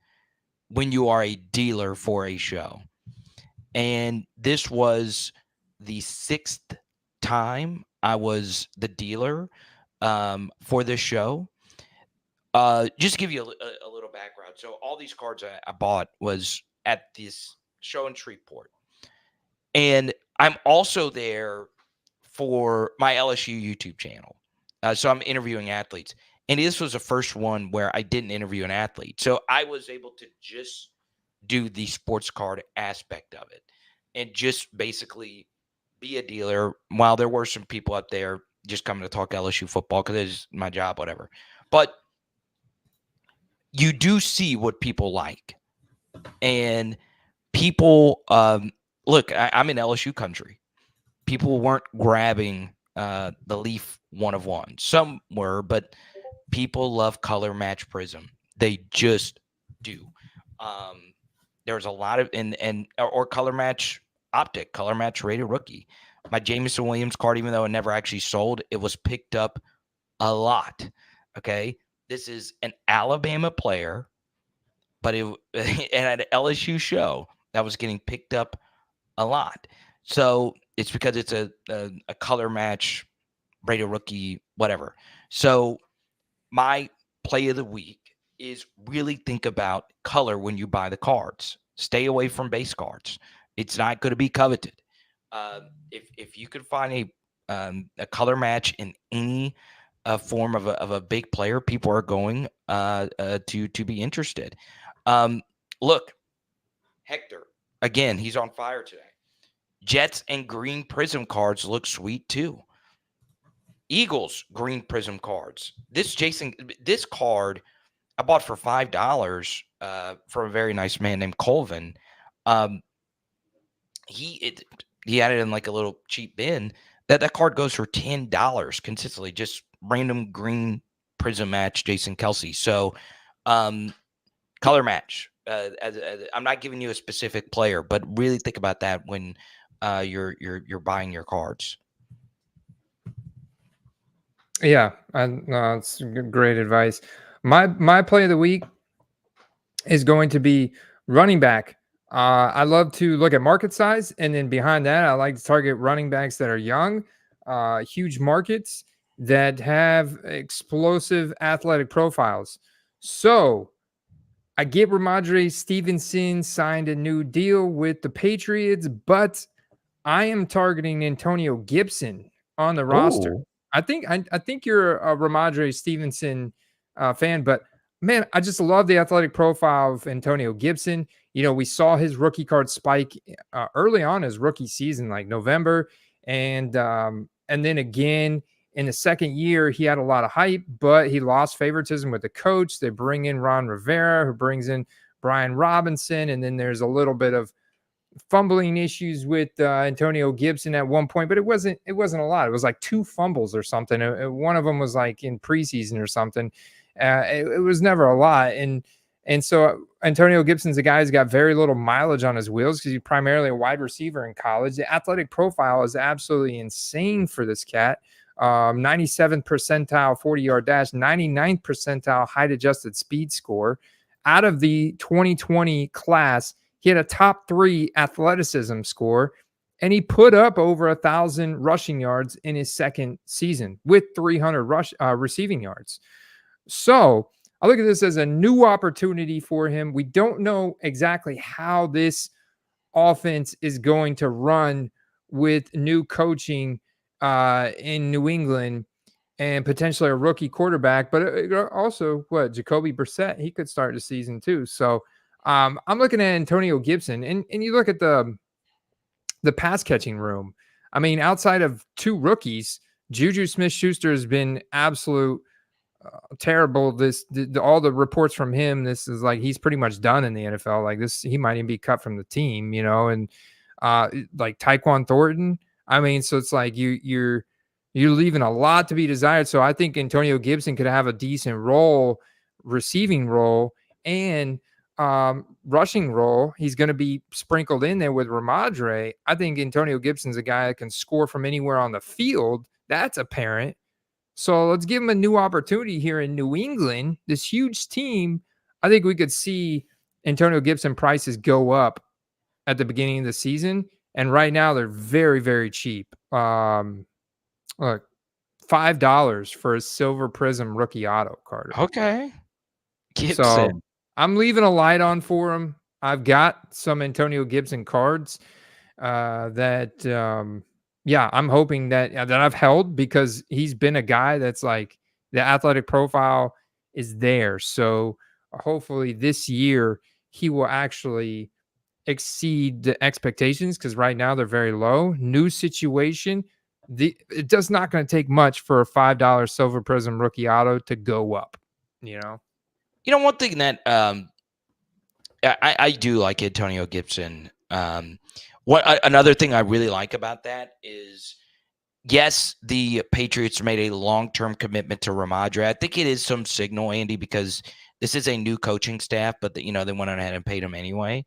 Speaker 2: when you are a dealer for a show. And this was the 6th time I was the dealer for this show. Just to give you a little background. So all these cards I bought was at this show in Shreveport. And I'm also there for my LSU YouTube channel. So I'm interviewing athletes. And this was the first one where I didn't interview an athlete. So I was able to just do the sports card aspect of it and just basically be a dealer while there were some people out there just coming to talk LSU football because it's my job, whatever. But you do see what people like. And people, look, I'm in LSU country. People weren't grabbing the Leaf 1 of 1. Some were, but people love color match prism. They just do. There's a lot of or color match optic, color match rated rookie. My Jameson Williams card, even though it never actually sold, it was picked up a lot. Okay, this is an Alabama player, but and at an LSU show that was getting picked up a lot. So it's because it's a color match, rated rookie, whatever. So my play of the week is really think about color when you buy the cards. Stay away from base cards. It's not going to be coveted. If you could find a color match in any form of a big player, people are going to be interested. Look, Hector, again, he's on fire today. Jets and green prism cards look sweet too. Eagles green prism cards. This card I bought for $5 from a very nice man named Colvin. He had it in like a little cheap bin. That card goes for $10 consistently. Just random green prism match Jason Kelsey. So color match. I'm not giving you a specific player, but really think about that when you're buying your cards.
Speaker 1: Yeah, no, it's great advice. My play of the week is going to be running back. I love to look at market size, and then behind that, I like to target running backs that are young, huge markets that have explosive athletic profiles. So I get Ramondre Stevenson signed a new deal with the Patriots, but I am targeting Antonio Gibson on the roster.
Speaker 2: Oh,
Speaker 1: I think you're a Ramondre Stevenson fan, but man, I just love the athletic profile of Antonio Gibson. You know, we saw his rookie card spike early on his rookie season, like November, and then again in the second year he had a lot of hype, but he lost favoritism with the coach. They bring in Ron Rivera, who brings in Brian Robinson, and then there's a little bit of fumbling issues with Antonio Gibson at one point, but it wasn't a lot. It was like 2 fumbles or something. One of them was like in preseason or something. It was never a lot, and so Antonio Gibson's a guy who's got very little mileage on his wheels because he's primarily a wide receiver in college. The athletic profile is absolutely insane for this cat. 97th percentile 40-yard dash, 99th percentile height adjusted speed score. Out of the 2020 class, he had a top 3 athleticism score, and he put up over 1,000 rushing yards in his second season with 300 receiving yards. So I look at this as a new opportunity for him. We don't know exactly how this offense is going to run with new coaching in New England and potentially a rookie quarterback, but also Jacoby Brissett, he could start the season too. So I'm looking at Antonio Gibson, and you look at the pass catching room. I mean, outside of 2 rookies, Juju Smith-Schuster has been absolute terrible. All the reports from him, this is like he's pretty much done in the NFL. Like this, he might even be cut from the team, and like Tyquan Thornton. I mean, so it's like you're leaving a lot to be desired. So I think Antonio Gibson could have a decent role, receiving role, and rushing role. He's going to be sprinkled in there with Ramondre. I think Antonio Gibson's a guy that can score from anywhere on the field. That's apparent. So let's give him a new opportunity here in New England, this huge team. I think we could see Antonio Gibson prices go up at the beginning of the season. And right now they're very, very cheap. Look, $5 for a Silver Prism rookie auto, Carter.
Speaker 2: okay.
Speaker 1: So
Speaker 2: Gibson.
Speaker 1: I'm leaving a light on for him. I've got some Antonio Gibson cards that yeah, I'm hoping that I've held because he's been a guy that's like the athletic profile is there. So hopefully this year he will actually exceed the expectations because right now they're very low. New situation. It does not going to take much for a $5 Silver Prism rookie auto to go up, you know?
Speaker 2: One thing that I do like Antonio Gibson. Another thing I really like about that is, yes, the Patriots made a long-term commitment to Ramondre. I think it is some signal, Andy, because this is a new coaching staff, but they went on ahead and paid him anyway.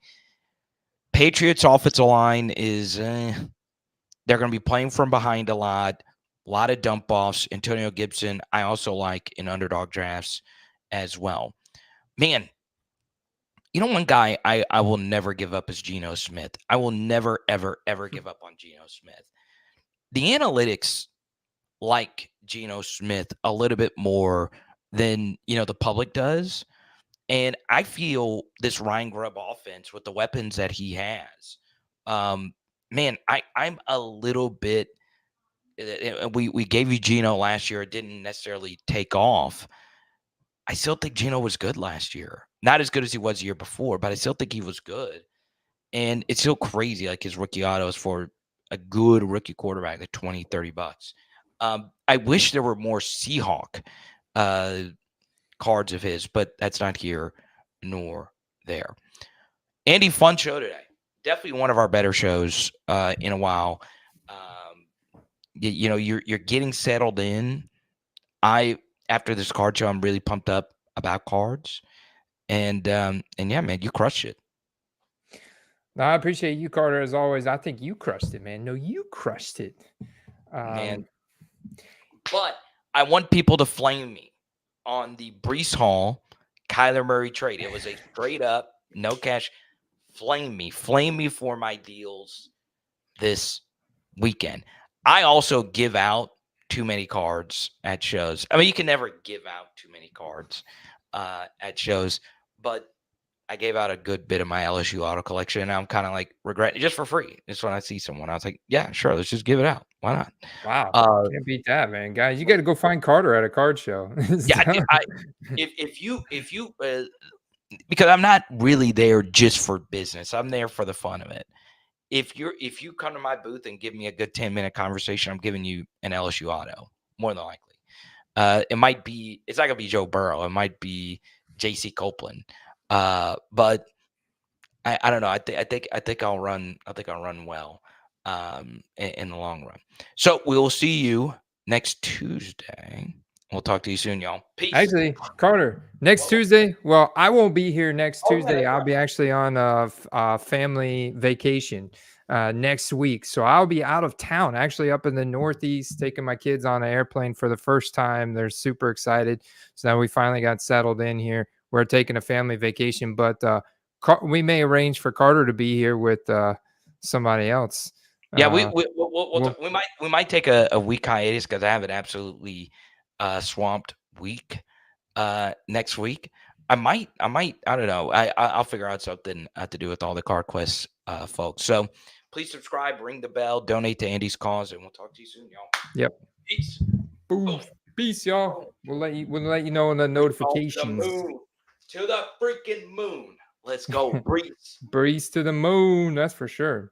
Speaker 2: Patriots offensive line is they're going to be playing from behind a lot of dump offs. Antonio Gibson, I also like in underdog drafts as well. Man, one guy I will never give up is Geno Smith. I will never, ever, ever give up on Geno Smith. The analytics like Geno Smith a little bit more than, the public does. And I feel this Ryan Grubb offense with the weapons that he has, man, I'm a little bit. We gave you Geno last year. It didn't necessarily take off. I still think Geno was good last year. Not as good as he was the year before, but I still think he was good. And it's still crazy, like his rookie autos for a good rookie quarterback at $20, $30. I wish there were more Seahawk cards of his, but that's not here nor there. Andy, fun show today. Definitely one of our better shows in a while. You're getting settled in. After this card show, I'm really pumped up about cards, and yeah, man, you crushed it.
Speaker 1: No, I appreciate you, Carter, as always. I think you crushed it, man. No, you crushed it,
Speaker 2: man. But I want people to flame me on the Brees Hall, Kyler Murray trade. It was a straight up, no cash. Flame me for my deals this weekend. I also give out too many cards at shows. I mean, you can never give out too many cards at shows, but I gave out a good bit of my LSU auto collection, and I'm kind of like regretting it just for free. Just when I see someone, I was like, yeah, sure, let's just give it out. Why not?
Speaker 1: Wow, can't beat that, man, guys. You got to go find Carter at a card show.
Speaker 2: Yeah, if you because I'm not really there just for business. I'm there for the fun of it. If you come to my booth and give me a good 10-minute conversation, I'm giving you an LSU auto, more than likely. It's not gonna be Joe Burrow. It might be JC Copeland. But I don't know. I think I'll run well in the long run. So we'll see you next Tuesday. We'll talk to you soon, y'all. Peace.
Speaker 1: Actually, Carter, next Tuesday. Well, I won't be here next Tuesday. I'll be actually on a family vacation next week, so I'll be out of town. Actually, up in the Northeast, taking my kids on an airplane for the first time. They're super excited. So now we finally got settled in here. We're taking a family vacation, but we may arrange for Carter to be here with somebody else.
Speaker 2: Yeah, we might take a week hiatus because I have an absolutely swamped week next week. I don't know. I'll figure out something to do with all the CarQuest folks. So please subscribe, ring the bell, donate to Andy's cause, and we'll talk to you soon, y'all.
Speaker 1: Yep.
Speaker 2: Peace.
Speaker 1: Boom. Peace, y'all. We'll let you know in the notifications.
Speaker 2: To the freaking moon. Let's go, Breeze.
Speaker 1: Breeze to the moon. That's for sure.